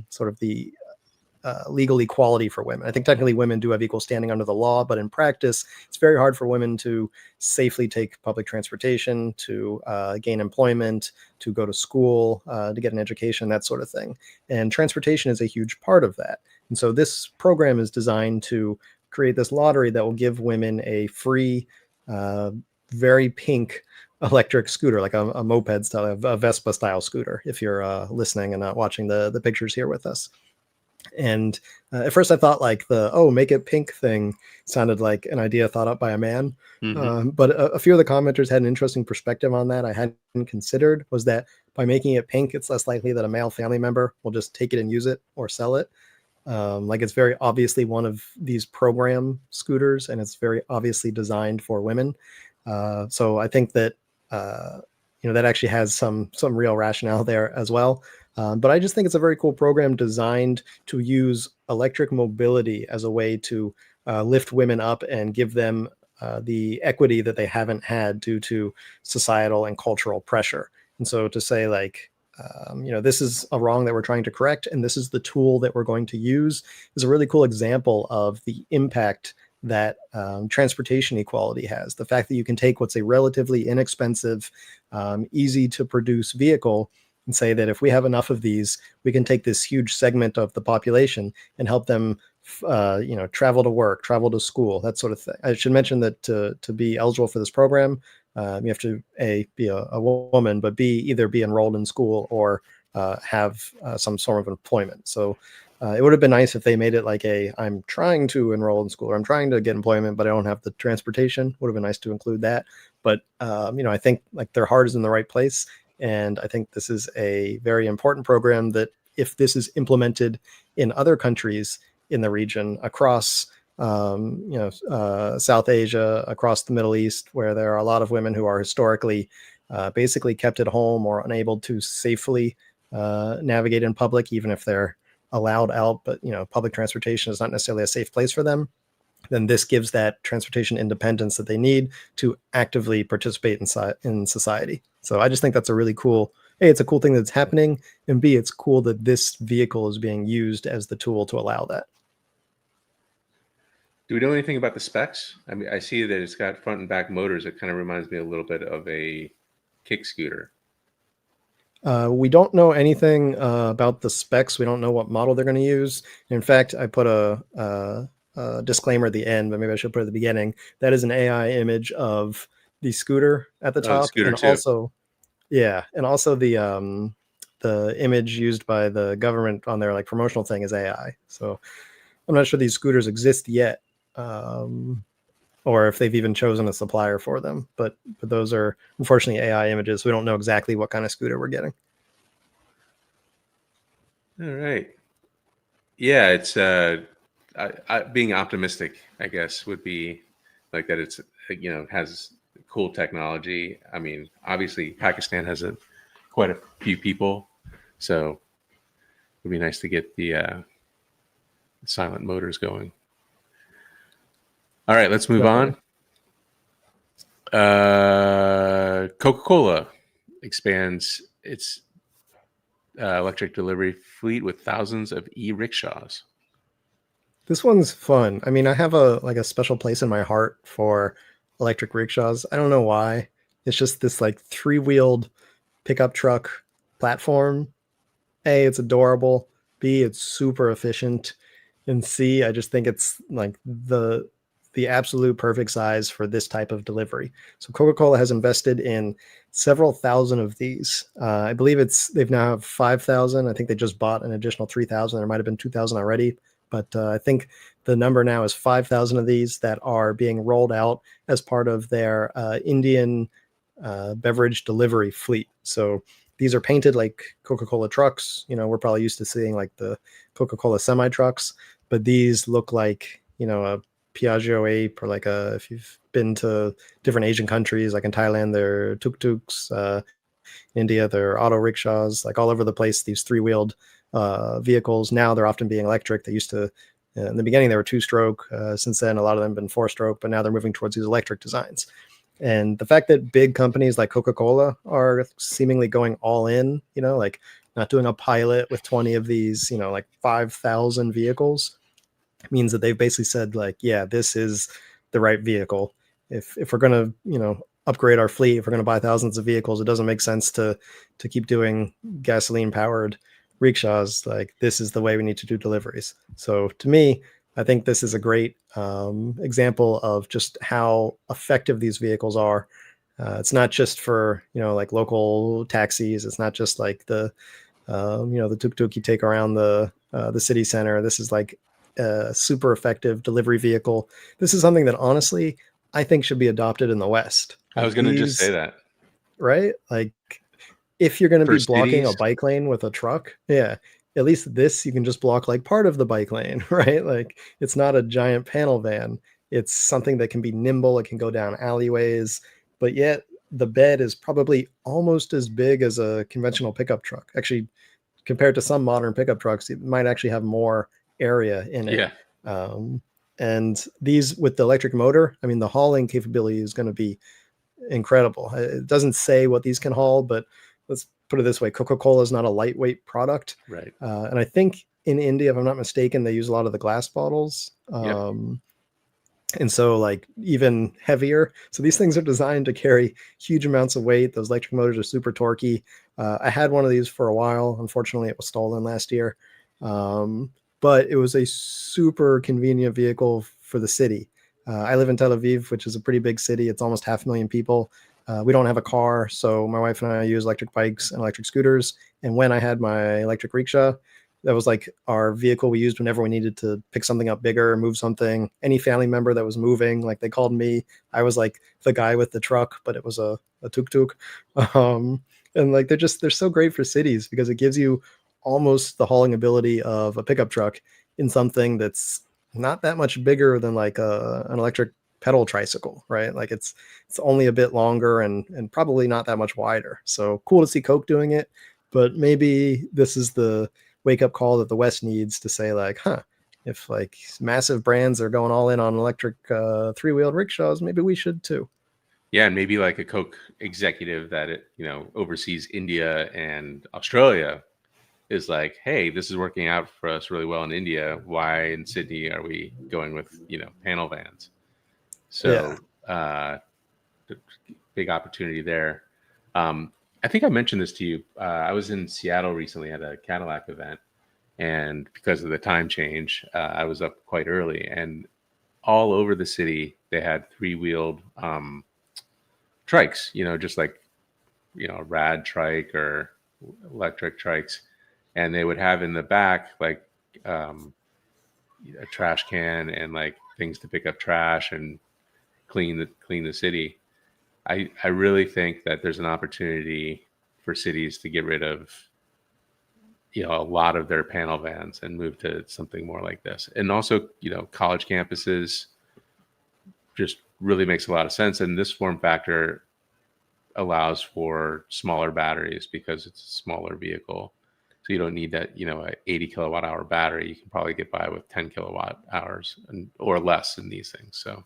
sort of the legal equality for women. I think technically women do have equal standing under the law, but in practice, it's very hard for women to safely take public transportation, to gain employment, to go to school, to get an education, that sort of thing. And transportation is a huge part of that. And so this program is designed to create this lottery that will give women a free, very pink electric scooter, like a moped style, a Vespa style scooter, if you're listening and not watching the pictures here with us. And at first I thought like make it pink thing sounded like an idea thought up by a man. mm-hmm. But a few of the commenters had an interesting perspective on that I hadn't considered, was that by making it pink, it's less likely that a male family member will just take it and use it or sell it. Like it's very obviously one of these program scooters, and it's very obviously designed for women. So I think that that actually has some real rationale there as well. But I just think it's a very cool program designed to use electric mobility as a way to lift women up and give them the equity that they haven't had due to societal and cultural pressure. And so to say like, this is a wrong that we're trying to correct, and this is the tool that we're going to use, is a really cool example of the impact that transportation equality has. The fact that you can take what's a relatively inexpensive, easy to produce vehicle and say that if we have enough of these, we can take this huge segment of the population and help them, travel to work, travel to school, that sort of thing. I should mention that to be eligible for this program, you have to be a woman, but B, either be enrolled in school or have some sort of employment. So It would have been nice if they made it like I'm trying to enroll in school or I'm trying to get employment, but I don't have the transportation. Would have been nice to include that. But I think like their heart is in the right place, and I think this is a very important program that if this is implemented in other countries in the region across South Asia, across the Middle East, where there are a lot of women who are historically basically kept at home or unable to safely navigate in public, even if they're allowed out, but public transportation is not necessarily a safe place for them, then this gives that transportation independence that they need to actively participate in society. So I just think that's a really cool, A, it's a cool thing that's happening, and B, it's cool that this vehicle is being used as the tool to allow that. Do we know anything about the specs? I mean, I see that it's got front and back motors. It kind of reminds me a little bit of a kick scooter. We don't know anything about the specs. We don't know what model they're going to use. In fact, I put a disclaimer at the end, but maybe I should put it at the beginning. That is an AI image of the scooter at the Oh, the top, scooter and too. also, yeah, and also the image used by the government on their like promotional thing is AI. So I'm not sure these scooters exist yet, or if they've even chosen a supplier for them. But those are unfortunately AI images. So we don't know exactly what kind of scooter we're getting. All right. Yeah, it's being optimistic, I guess, would be like that. It's has cool technology. I mean, obviously, Pakistan has quite a few people, so it'd be nice to get the silent motors going. All right, let's move Definitely. on. Coca-Cola expands its electric delivery fleet with thousands of e-rickshaws. This one's fun. I mean, I have a special place in my heart for electric rickshaws. I don't know why. It's just this like three-wheeled pickup truck platform. A, it's adorable. B, it's super efficient. And C, I just think it's like the absolute perfect size for this type of delivery. So Coca-Cola has invested in several thousand of these. I believe they've now have 5,000. I think they just bought an additional 3,000. There might have been 2,000 already, but I think the number now is 5,000 of these that are being rolled out as part of their Indian beverage delivery fleet. So these are painted like Coca-Cola trucks. We're probably used to seeing like the Coca-Cola semi trucks, but these look like, a Piaggio ape, or like if you've been to different Asian countries, like in Thailand, they're tuk-tuks, India, they're auto rickshaws, like all over the place, these three-wheeled vehicles. Now they're often being electric. They used to, in the beginning, they were two-stroke. Since then, a lot of them have been four-stroke, but now they're moving towards these electric designs. And the fact that big companies like Coca-Cola are seemingly going all in, like not doing a pilot with 20 of these, like 5,000 vehicles, means that they've basically said like, yeah, this is the right vehicle. If we're going to, upgrade our fleet, if we're going to buy thousands of vehicles, it doesn't make sense to keep doing gasoline powered rickshaws. Like, this is the way we need to do deliveries. So to me, I think this is a great example of just how effective these vehicles are. It's not just for like local taxis. It's not just like the tuk-tuk you take around the city center. This is like a super effective delivery vehicle. This is something that honestly I think should be adopted in the West. I was Like going to just say these, that right? Like if you're going to for be blocking a cities. bike lane with a truck, yeah, at least this you can just block like part of the bike lane, right? Like it's not a giant panel van. It's something that can be nimble. It can go down alleyways, but yet the bed is probably almost as big as a conventional pickup truck. Actually, compared to some modern pickup trucks, it might actually have more area in it. Yeah. Um, and these with the electric motor, I mean, the hauling capability is going to be incredible. It doesn't say what these can haul, but let's put it this way: Coca-Cola is not a lightweight product, Right. and I think in India, if I'm not mistaken, they use a lot of the glass bottles. Yep. And so like even heavier. So these things are designed to carry huge amounts of weight. Those electric motors are super torquey. I had one of these for a while. Unfortunately, it was stolen last year. But it was a super convenient vehicle for the city. I live in Tel Aviv, which is a pretty big city. It's almost 500,000 people. We don't have a car, so my wife and I use electric bikes and electric scooters. And when I had my electric rickshaw, That was like our vehicle we used whenever we needed to pick something up bigger or move something. Any family member that was moving, like they called me. I was like the guy with the truck, but it was a tuk-tuk. Um, and like they're so great for cities because it gives you almost the hauling ability of a pickup truck in something that's not that much bigger than like an electric pedal tricycle, right? Like it's only a bit longer and probably not that much wider. So cool to see Coke doing it, but maybe this is the wake up call that the West needs to say like, huh, if like massive brands are going all in on electric three-wheeled rickshaws, maybe we should too. Yeah, and maybe like a Coke executive that oversees India and Australia is like, hey, this is working out for us really well in India. Why in Sydney are we going with panel vans? Yeah. So big opportunity there. I think I mentioned this to you. I was in Seattle recently at a Cadillac event, and because of the time change, I was up quite early. And all over the city, they had three-wheeled trikes. Just like a rad trike or electric trikes, and they would have in the back like a trash can and like things to pick up trash and clean the city. I really think that there's an opportunity for cities to get rid of a lot of their panel vans and move to something more like this. And also, college campuses just really makes a lot of sense. And this form factor allows for smaller batteries because it's a smaller vehicle. So you don't need that, a 80 kilowatt hour battery. You can probably get by with 10 kilowatt hours or less in these things. So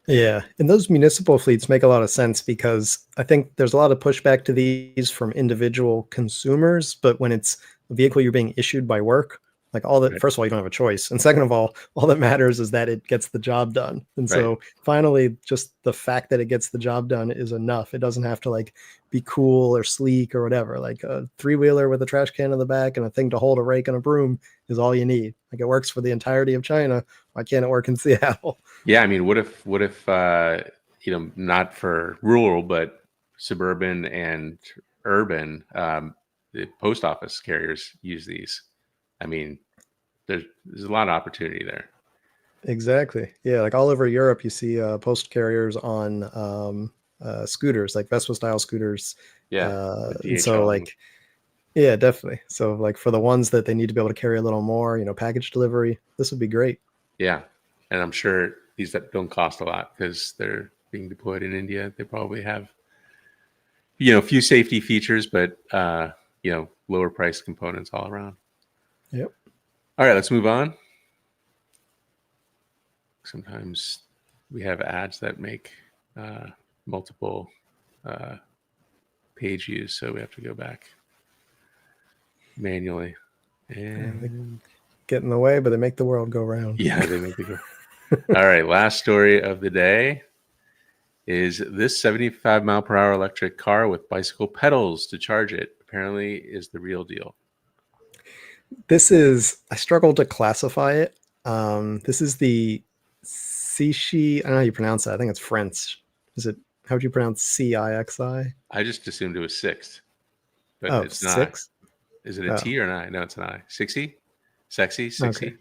Yeah, and those municipal fleets make a lot of sense because I think there's a lot of pushback to these from individual consumers, but when it's a vehicle you're being issued by work, like all that, right, first of all, you don't have a choice. And second of all that matters is that it gets the job done. And right. so finally, just the fact that it gets the job done is enough. It doesn't have to like be cool or sleek or whatever. Like a three-wheeler with a trash can in the back and a thing to hold a rake and a broom is all you need. Like it works for the entirety of China. Why can't it work in Seattle? Yeah, I mean, what if not for rural but suburban and urban, the post office carriers use these. I mean, there's a lot of opportunity there. Exactly. Yeah, like all over Europe, you see post carriers on scooters, like Vespa style scooters. Yeah, with And so, DHL. like, yeah, definitely. So, like, for the ones that they need to be able to carry a little more, package delivery, this would be great. Yeah, and I'm sure these that don't cost a lot because they're being deployed in India. They probably have a few safety features, but lower price components all around. Yep. All right, let's move on. Sometimes we have ads that make multiple page views, so we have to go back manually. They And get in the way, but they make the world go round. yeah, they make the go. All right, last story of the day is this 75 mile per hour electric car with bicycle pedals to charge it apparently is the real deal. I struggle to classify it. This is the Cixi, I don't know how you pronounce that. I think it's French. How would you pronounce CIXI? I just assumed it was sixth, but Oh, it's not. six? Is it a Oh, T or an I? No, it's an I. 60? Sexy? okay. 60?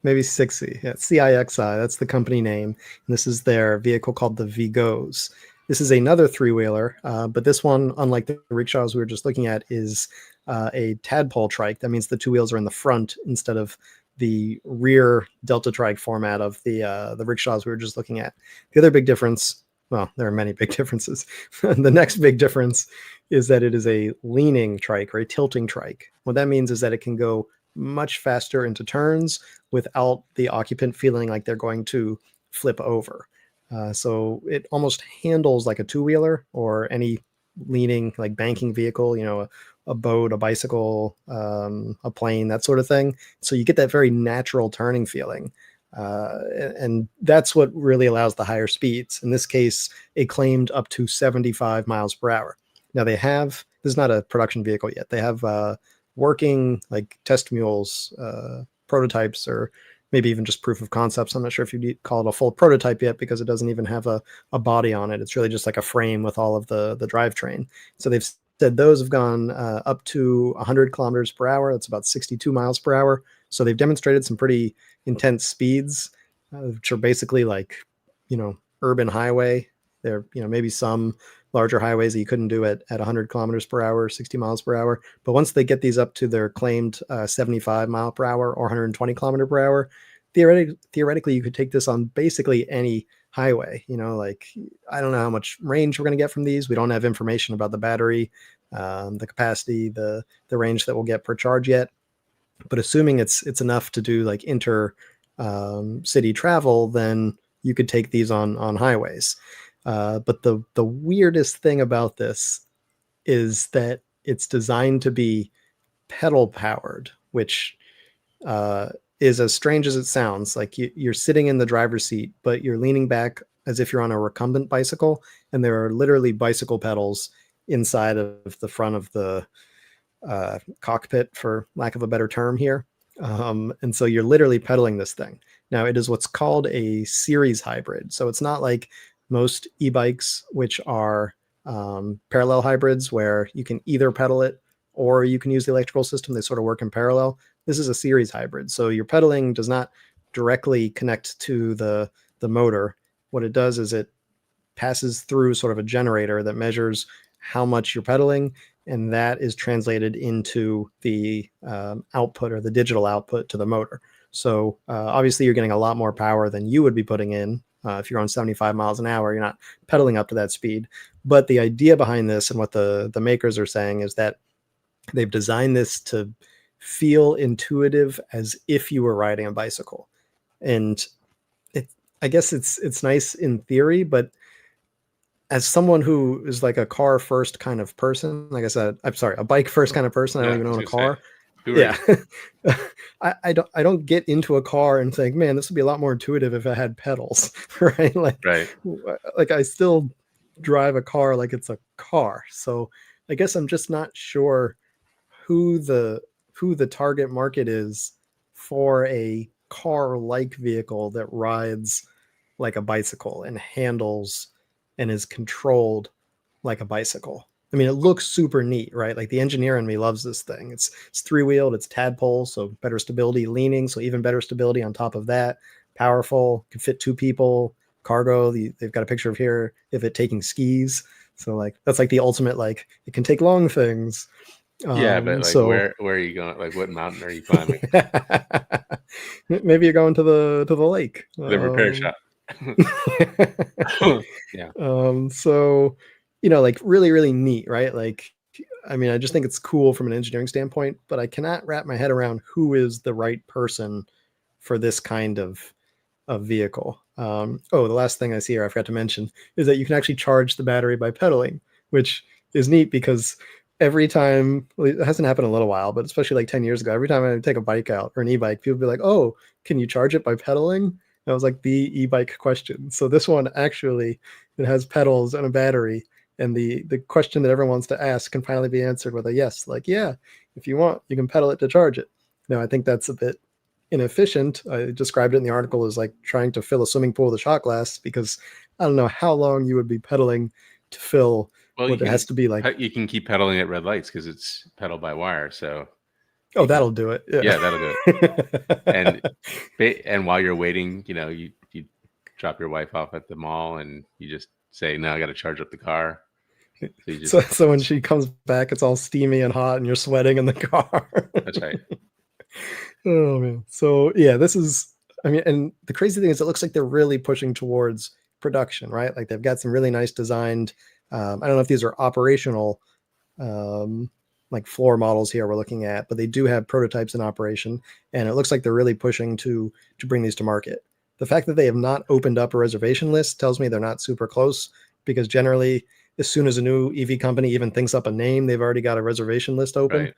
Maybe Cixi. Yeah, CIXI. That's the company name. And this is their vehicle called the Vigos. This is another three-wheeler, but this one, unlike the rickshaws we were just looking at, is a tadpole trike. That means the two wheels are in the front instead of the rear delta trike format of the rickshaws we were just looking at. The other big difference, well, there are many big differences. The next big difference is that it is a leaning trike or a tilting trike. What that means is that it can go much faster into turns without the occupant feeling like they're going to flip over. So it almost handles like a two-wheeler or any leaning like banking vehicle, a boat, a bicycle, a plane, that sort of thing. So you get that very natural turning feeling. And that's what really allows the higher speeds. In this case, it claimed up to 75 miles per hour. Now this is not a production vehicle yet. They have working like test mules, prototypes, or maybe even just proof of concepts. I'm not sure if you'd call it a full prototype yet because it doesn't even have a body on it. It's really just like a frame with all of the drivetrain. So they've said those have gone up to 100 kilometers per hour. That's about 62 miles per hour. So they've demonstrated some pretty intense speeds, which are basically like, urban highway. There, maybe some larger highways that you couldn't do at 100 kilometers per hour, 60 miles per hour. But once they get these up to their claimed 75 mile per hour or 120 kilometer per hour, theoretically, you could take this on basically any highway. Like, I don't know how much range we're going to get from these. We don't have information about the battery, the capacity, the range that we'll get per charge yet. But assuming it's enough to do like inter city travel, then you could take these on highways. But the weirdest thing about this is that it's designed to be pedal powered, which is as strange as it sounds. Like you're sitting in the driver's seat, but you're leaning back as if you're on a recumbent bicycle, and there are literally bicycle pedals inside of the front of the cockpit, for lack of a better term here. And so you're literally pedaling this thing. Now, it is what's called a series hybrid. So it's not like most e-bikes, which are parallel hybrids, where you can either pedal it or you can use the electrical system. They sort of work in parallel. This is a series hybrid. So your pedaling does not directly connect to the motor. What it does is it passes through sort of a generator that measures how much you're pedaling, and that is translated into the output, or the digital output, to the motor. So obviously you're getting a lot more power than you would be putting in. If you're on 75 miles an hour, you're not pedaling up to that speed. But the idea behind this, and what the makers are saying, is that they've designed this to feel intuitive, as if you were riding a bicycle. And I guess it's nice in theory, but as someone who is like a car first kind of person, like I said, I'm sorry, a bike first kind of person, I don't even own a car. Yeah. I don't get into a car and think, man, this would be a lot more intuitive if it had pedals, right? Like I still drive a car like it's a car. So I guess I'm just not sure who the target market is for a car-like vehicle that rides like a bicycle and handles and is controlled like a bicycle. I mean, it looks super neat, right? Like, the engineer in me loves this thing. It's three-wheeled, it's tadpole, so better stability, leaning, so even better stability on top of that. Powerful, can fit two people. Cargo, they've got a picture of here of it taking skis. So like, that's like the ultimate, like, it can take long things. Yeah, but like, so where are you going? Like, what mountain are you climbing? Maybe you're going to the lake. The repair shop. Yeah. So, like, really, really neat, right? Like, I mean, I just think it's cool from an engineering standpoint, but I cannot wrap my head around who is the right person for this kind of vehicle. The last thing I see here, I forgot to mention, is that you can actually charge the battery by pedaling, which is neat, because every time, well, it hasn't happened in a little while, but especially like 10 years ago, every time I take a bike out, or an e-bike, people be like, oh, can you charge it by pedaling? That was like the e-bike question. So this one, actually, it has pedals and a battery, and the question that everyone wants to ask can finally be answered with a yes. Like, yeah, if you want, you can pedal it to charge it. Now, I think that's a bit inefficient. I described it in the article as like trying to fill a swimming pool with a shot glass, because I don't know how long you would be pedaling to fill what it has to be like. You can keep pedaling at red lights because it's pedal by wire. So that'll do it. Yeah, that'll do it. And while you're waiting, you drop your wife off at the mall and you just say, no, I got to charge up the car. So when she comes back, it's all steamy and hot and you're sweating in the car. That's right. Oh man. So yeah, this is, I mean, and the crazy thing is, it looks like they're really pushing towards production, right? Like, they've got some really nice designed, I don't know if these are operational, like floor models here we're looking at, but they do have prototypes in operation, and it looks like they're really pushing to bring these to market. The fact that they have not opened up a reservation list tells me they're not super close, because generally, as soon as a new EV company even thinks up a name, they've already got a reservation list open. Right.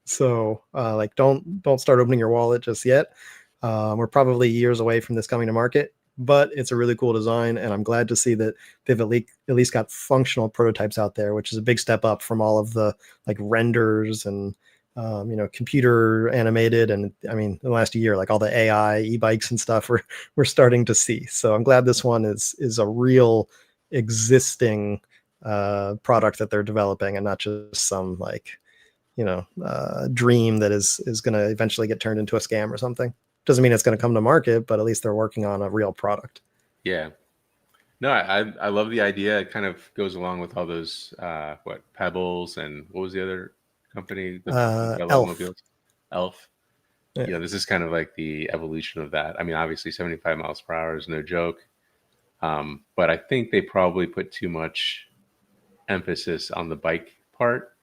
So like, don't start opening your wallet just yet. We're probably years away from this coming to market, but it's a really cool design, and I'm glad to see that they've at least got functional prototypes out there, which is a big step up from all of the like renders and computer animated. And I mean, in the last year, like all the AI e-bikes and stuff we're starting to see. So I'm glad this one is a real existing product that they're developing, and not just some like dream that is going to eventually get turned into a scam or something. Doesn't mean it's going to come to market, but at least they're working on a real product. Yeah. No, I love the idea. It kind of goes along with all those Pebbles, and what was the other company that developed Elf. mobiles? Elf. Yeah. This is kind of like the evolution of that. I mean, obviously 75 miles per hour is no joke. But I think they probably put too much emphasis on the bike part.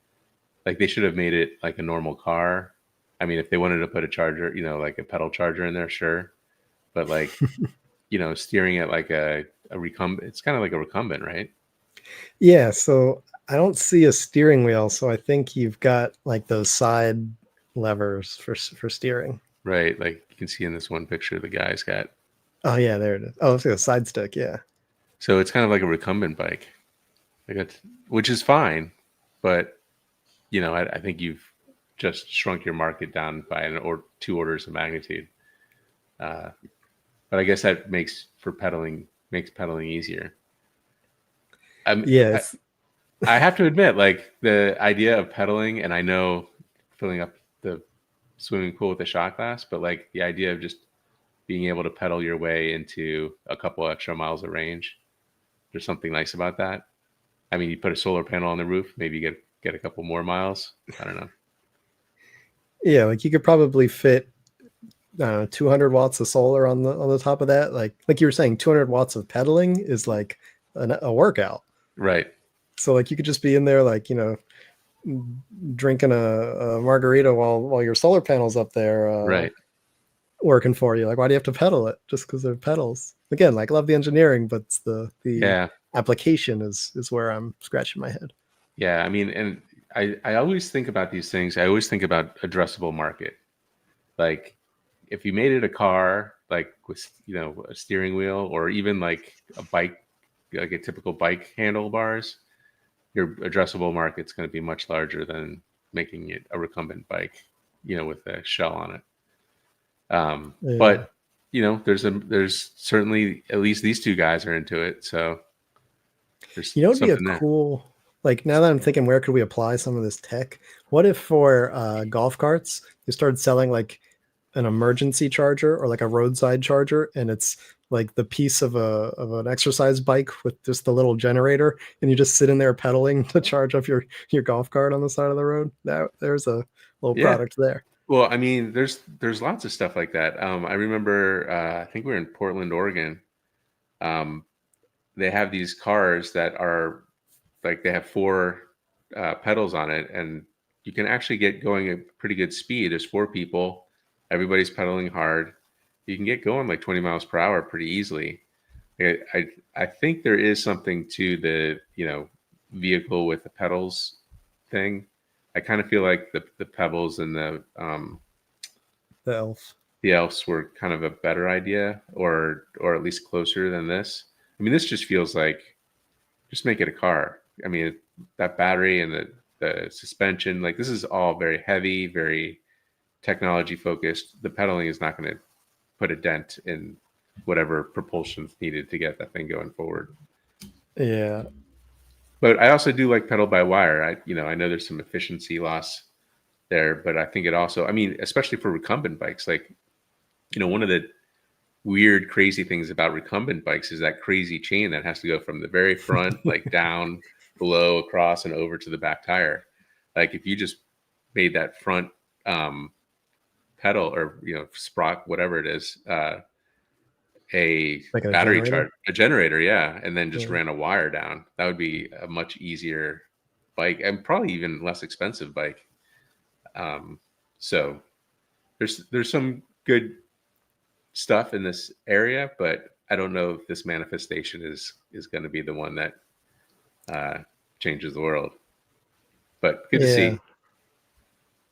Like they should have made it like a normal car. I mean, if they wanted to put a charger, like a pedal charger in there, sure. But like, steering it like a recumbent, it's kind of like a recumbent, right? Yeah, so I don't see a steering wheel, so I think you've got like those side levers for steering. Right. Like you can see in this one picture, the guy's got. Oh yeah, there it is. Oh, it's like a side stick. Yeah. So it's kind of like a recumbent bike, which is fine, but I think you've just shrunk your market down by two orders of magnitude. But I guess that makes pedaling easier. Yes. I have to admit, like the idea of pedaling, and I know filling up the swimming pool with a shot glass, but like the idea of just being able to pedal your way into a couple extra miles of range, there's something nice about that. I mean, you put a solar panel on the roof, maybe you get a couple more miles. I don't know. Yeah, like you could probably fit 200 watts of solar on the top of that. Like you were saying, 200 watts of pedaling is like a workout. Right. So like you could just be in there, like drinking a margarita while your solar panel's up there, right, working for you. Like, why do you have to pedal it just because they're pedals? Again, like, love the engineering, but the application is where I'm scratching my head. Yeah, I mean, and I always think about these things. I always think about addressable market. Like, if you made it a car, like with a steering wheel, or even like a bike, like a typical bike handlebars, your addressable market's going to be much larger than making it a recumbent bike, with a shell on it. Yeah. But there's certainly, at least these two guys are into it, so there's it'd be a something there. cool, like, now that I'm thinking, where could we apply some of this tech? What if for golf carts they started selling like an emergency charger or like a roadside charger, and it's like the piece of an exercise bike with just the little generator, and you just sit in there pedaling to charge up your golf cart on the side of the road? There's a little product there. Well, I mean, there's lots of stuff like that. I remember, I think we were in Portland, Oregon. They have these cars that are like, they have four pedals on it, and you can actually get going at pretty good speed. There's four people, everybody's pedaling hard. You can get going like 20 miles per hour pretty easily. I think there is something to the vehicle with the pedals thing. I kind of feel like the Pebbles and the Elves were kind of a better idea, or at least closer than this. I mean, this just feels like, just make it a car. I mean, that battery and the suspension, like, this is all very heavy, very technology focused. The pedaling is not going to put a dent in whatever propulsion's needed to get that thing going forward. Yeah. But I also do like pedal by wire. I know there's some efficiency loss there, but I think it also, I mean, especially for recumbent bikes, like, one of the weird, crazy things about recumbent bikes is that crazy chain that has to go from the very front, like down, below, across, and over to the back tire. Like, if you just made that front pedal, or sprock, whatever it is, a like a battery generator? a generator, yeah, and then just ran a wire down, that would be a much easier bike, and probably even less expensive bike. So there's some good stuff in this area, but I don't know if this manifestation is going to be the one that changes the world. But good to see.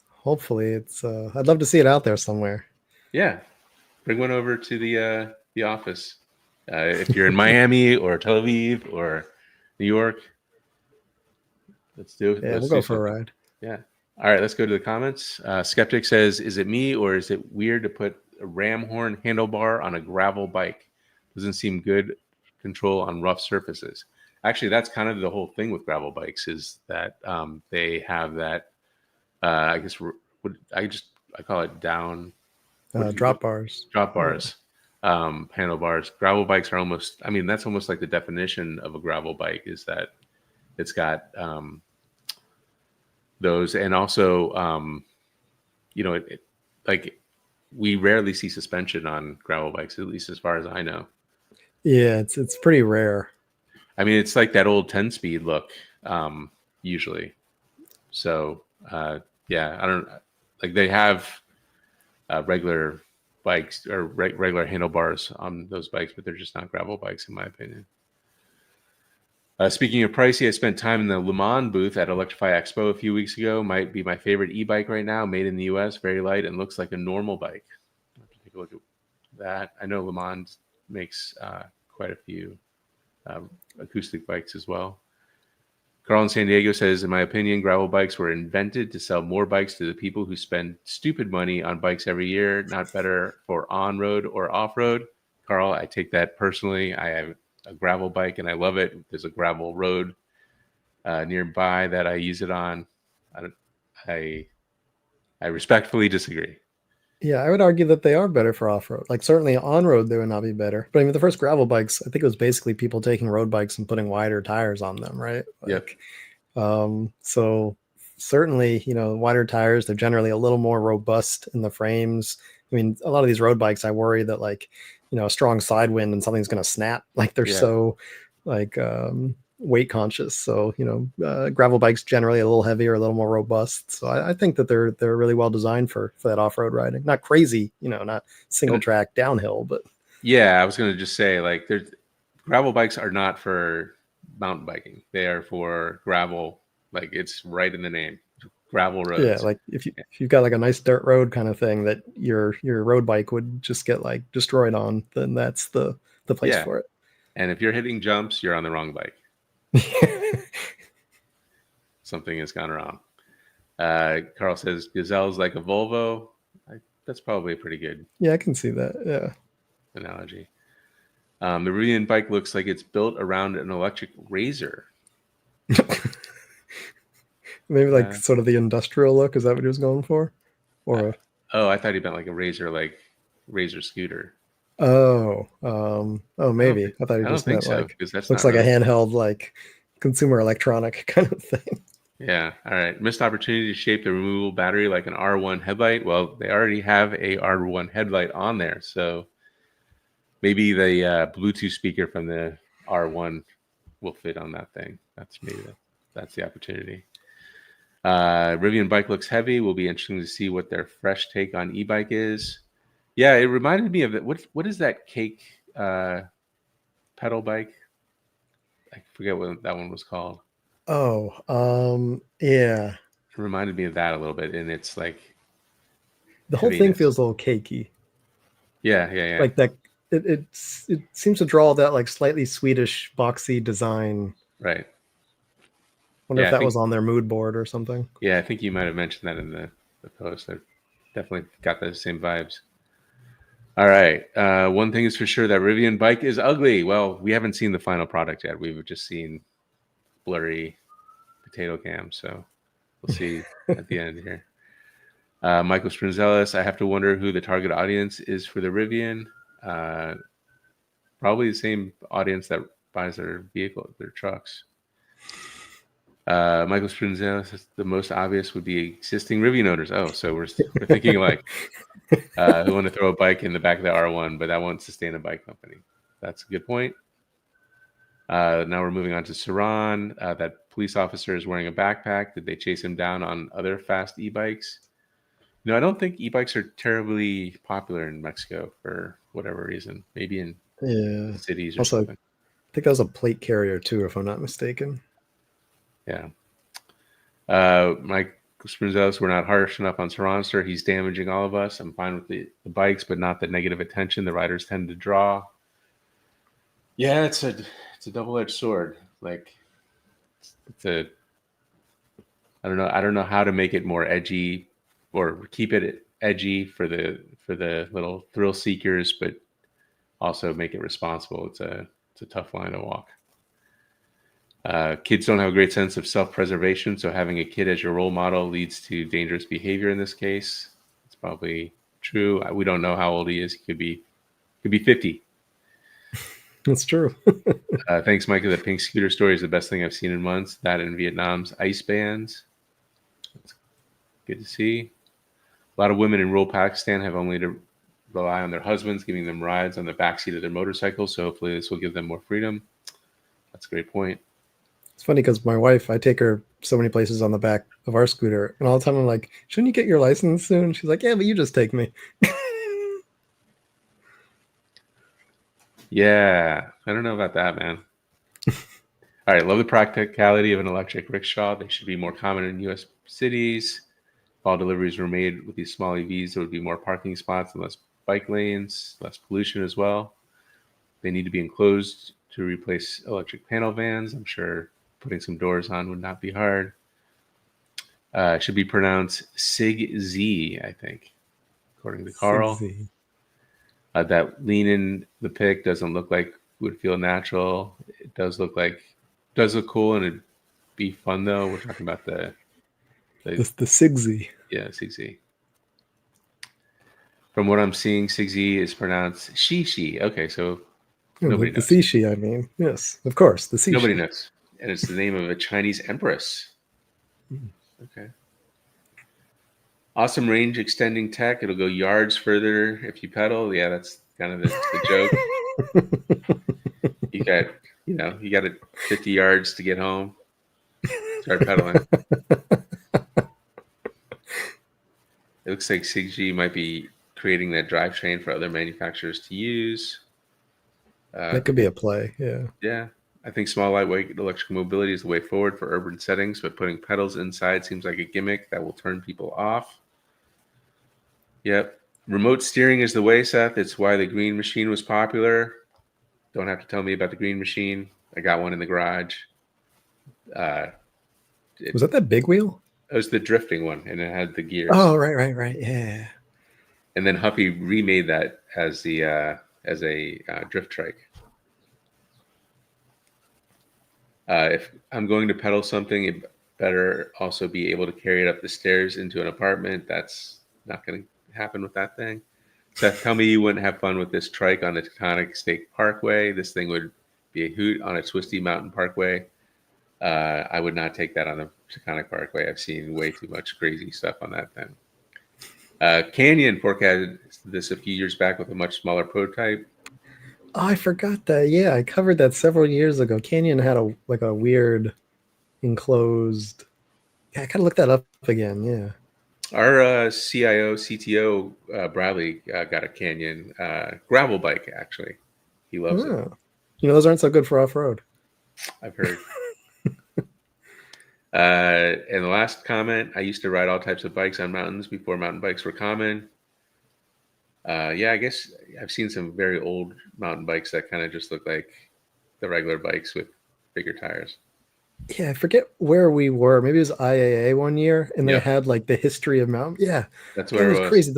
Hopefully it's I'd love to see it out there somewhere. Yeah, bring one over to the office, if you're in Miami or Tel Aviv or New York. Let's do it. Yeah, we'll go for a ride. Yeah. All right, let's go to the comments. Skeptic says, is it me, or is it weird to put a ram horn handlebar on a gravel bike? Doesn't seem good control on rough surfaces. Actually, that's kind of the whole thing with gravel bikes is that they have that. I guess I call it down. Drop bars. Drop Yeah. bars, handlebars. Gravel bikes are almost. I mean, that's almost like the definition of a gravel bike is that it's got those, and also like we rarely see suspension on gravel bikes, at least as far as I know. Yeah, it's pretty rare. I mean, it's like that old 10-speed look, usually. So, yeah, I don't like they have regular bikes or regular handlebars on those bikes, but they're just not gravel bikes, in my opinion. Speaking of pricey, I spent time in the Le Mans booth at Electrek.co a few weeks ago. Might be my favorite e-bike right now, made in the US, very light, and looks like a normal bike. I'll have to take a look at that. I know Le Mans makes quite a few acoustic bikes as well. Carl in San Diego says, in my opinion, gravel bikes were invented to sell more bikes to the people who spend stupid money on bikes every year, not better for on-road or off-road. Carl, I take that personally. I have a gravel bike and I love it. There's a gravel road nearby that I use it on. I respectfully disagree. Yeah, I would argue that they are better for off-road. Like certainly on-road they would not be better. But I mean the first gravel bikes, I think it was basically people taking road bikes and putting wider tires on them, right? Yep. Like so certainly, wider tires, they're generally a little more robust in the frames. I mean, a lot of these road bikes, I worry that like, a strong side wind and something's going to snap. Like they're Yeah. so like weight conscious. So, gravel bikes generally a little heavier, a little more robust. So I think that they're really well designed for that off-road riding. Not crazy, not single track downhill, but yeah, I was going to just say like gravel bikes are not for mountain biking. They are for gravel. Like it's right in the name, gravel roads. Yeah, like if you've got like a nice dirt road kind of thing that your road bike would just get like destroyed on, then that's the place for it. And if you're hitting jumps, you're on the wrong bike. Something has gone wrong. Carl says Gazelle is like a Volvo. That's probably a pretty good. Yeah, I can see that. Yeah. Analogy. The Rivian bike looks like it's built around an electric razor. Maybe like sort of the industrial look. Is that what he was going for? Or I thought he meant like a razor, like razor scooter. Maybe. I thought he just meant so, like that's looks like a handheld like consumer electronic kind of thing. Yeah. All right. Missed opportunity to shape the removable battery like an R1 headlight. Well, they already have a R1 headlight on there, so maybe the Bluetooth speaker from the R1 will fit on that thing. That's the opportunity. Rivian bike looks heavy. Will be interesting to see what their fresh take on e-bike is. Yeah, it reminded me of it. What is that cake pedal bike? I forget what that one was called. Yeah. It reminded me of that a little bit, and it's like the whole thing feels a little cakey. Yeah. Like that. It seems to draw that like slightly Swedish boxy design. Right. Wonder if that was on their mood board or something. Yeah, I think you might have mentioned that in the post. I definitely got the same vibes. All right. One thing is for sure, that Rivian bike is ugly. Well, we haven't seen the final product yet. We've just seen blurry potato cam. So we'll see at the end here. Michael Sprinzelis, I have to wonder who the target audience is for the Rivian. Probably the same audience that buys their trucks. Michael Sprinzelis, the most obvious would be existing Rivian owners. Oh, so we're thinking like who want to throw a bike in the back of the R1, but that won't sustain a bike company. That's a good point. Now we're moving on to Saran. That police officer is wearing a backpack. Did they chase him down on other fast e-bikes? No, I don't think e-bikes are terribly popular in Mexico for whatever reason. Maybe in cities or something. I think that was a plate carrier too, if I'm not mistaken. Yeah. Mike Sprinzelis, we're not harsh enough on Surronster. He's damaging all of us. I'm fine with the bikes, but not the negative attention the riders tend to draw. Yeah, it's a double-edged sword. Like I don't know how to make it more edgy or keep it edgy for the little thrill seekers, but also make it responsible. It's a tough line to walk. Kids don't have a great sense of self-preservation, so having a kid as your role model leads to dangerous behavior in this case. It's probably true. We don't know how old he is. He could be 50. That's true. Thanks, Micah. The pink scooter story is the best thing I've seen in months. That and Vietnam's ice bans. That's good to see. A lot of women in rural Pakistan have only to rely on their husbands giving them rides on the backseat of their motorcycles, so hopefully this will give them more freedom. That's a great point. It's funny because my wife, I take her so many places on the back of our scooter, and all the time I'm like, shouldn't you get your license soon? She's like, yeah, but you just take me. Yeah, I don't know about that, man. All right, love the practicality of an electric rickshaw. They should be more common in U.S. cities. If all deliveries were made with these small EVs, there would be more parking spots and less bike lanes, less pollution as well. They need to be enclosed to replace electric panel vans. I'm sure putting some doors on would not be hard. It should be pronounced Sig Z, I think, according to Carl. That lean in the pic doesn't look like would feel natural. It does look cool, and it'd be fun though. We're talking about the Sigsy. Yeah, Sig. From what I'm seeing, Sig is pronounced Shishi. Okay, so nobody knows. The Sishi, I mean. Yes, of course, the Sishi. Nobody knows. And it's the name of a Chinese empress. Okay. Awesome range extending tech. It'll go yards further if you pedal. Yeah, that's kind of the joke. You got 50 yards to get home. Start pedaling. It looks like Sig might be creating that drivetrain for other manufacturers to use. That could be a play, yeah. Yeah. I think small, lightweight electric mobility is the way forward for urban settings, but putting pedals inside seems like a gimmick that will turn people off. Yep. Remote steering is the way, Seth. It's why the green machine was popular. Don't have to tell me about the green machine. I got one in the garage. Was that big wheel? It was the drifting one, and it had the gears. Oh, right. Yeah. And then Huffy remade that as a drift trike. If I'm going to pedal something, it better also be able to carry it up the stairs into an apartment. That's not going to happen with that thing. Seth, tell me you wouldn't have fun with this trike on the Taconic State Parkway. This thing would be a hoot on a twisty mountain parkway. I would not take that on the Taconic Parkway. I've seen way too much crazy stuff on that thing. Canyon forecasted this a few years back with a much smaller prototype. Oh, I forgot that. Yeah, I covered that several years ago. Canyon had a weird enclosed. Yeah, I gotta look that up again. Yeah. Our CTO Bradley got a Canyon gravel bike. Actually, he loves it. Those aren't so good for off road. I've heard. And the last comment: I used to ride all types of bikes on mountains before mountain bikes were common. Yeah, I guess I've seen some very old mountain bikes that kind of just look like the regular bikes with bigger tires. Yeah, I forget where we were. Maybe it was IAA one year, and they had the history of mountain. Yeah, that's where it was crazy.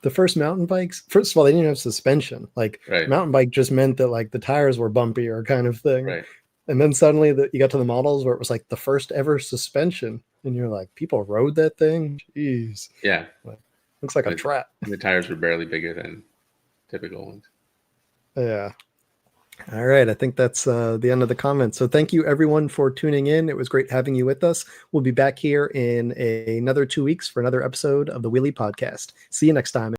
The first mountain bikes, first of all, they didn't have suspension. Mountain bike just meant that the tires were bumpier kind of thing. Right. And then suddenly you got to the models where it was the first ever suspension, and you're like, people rode that thing. Jeez. Yeah. Looks like a trap. The tires were barely bigger than typical ones. Yeah. All right. I think that's the end of the comments. So thank you everyone for tuning in. It was great having you with us. We'll be back here in another 2 weeks for another episode of the Wheelie Podcast. See you next time.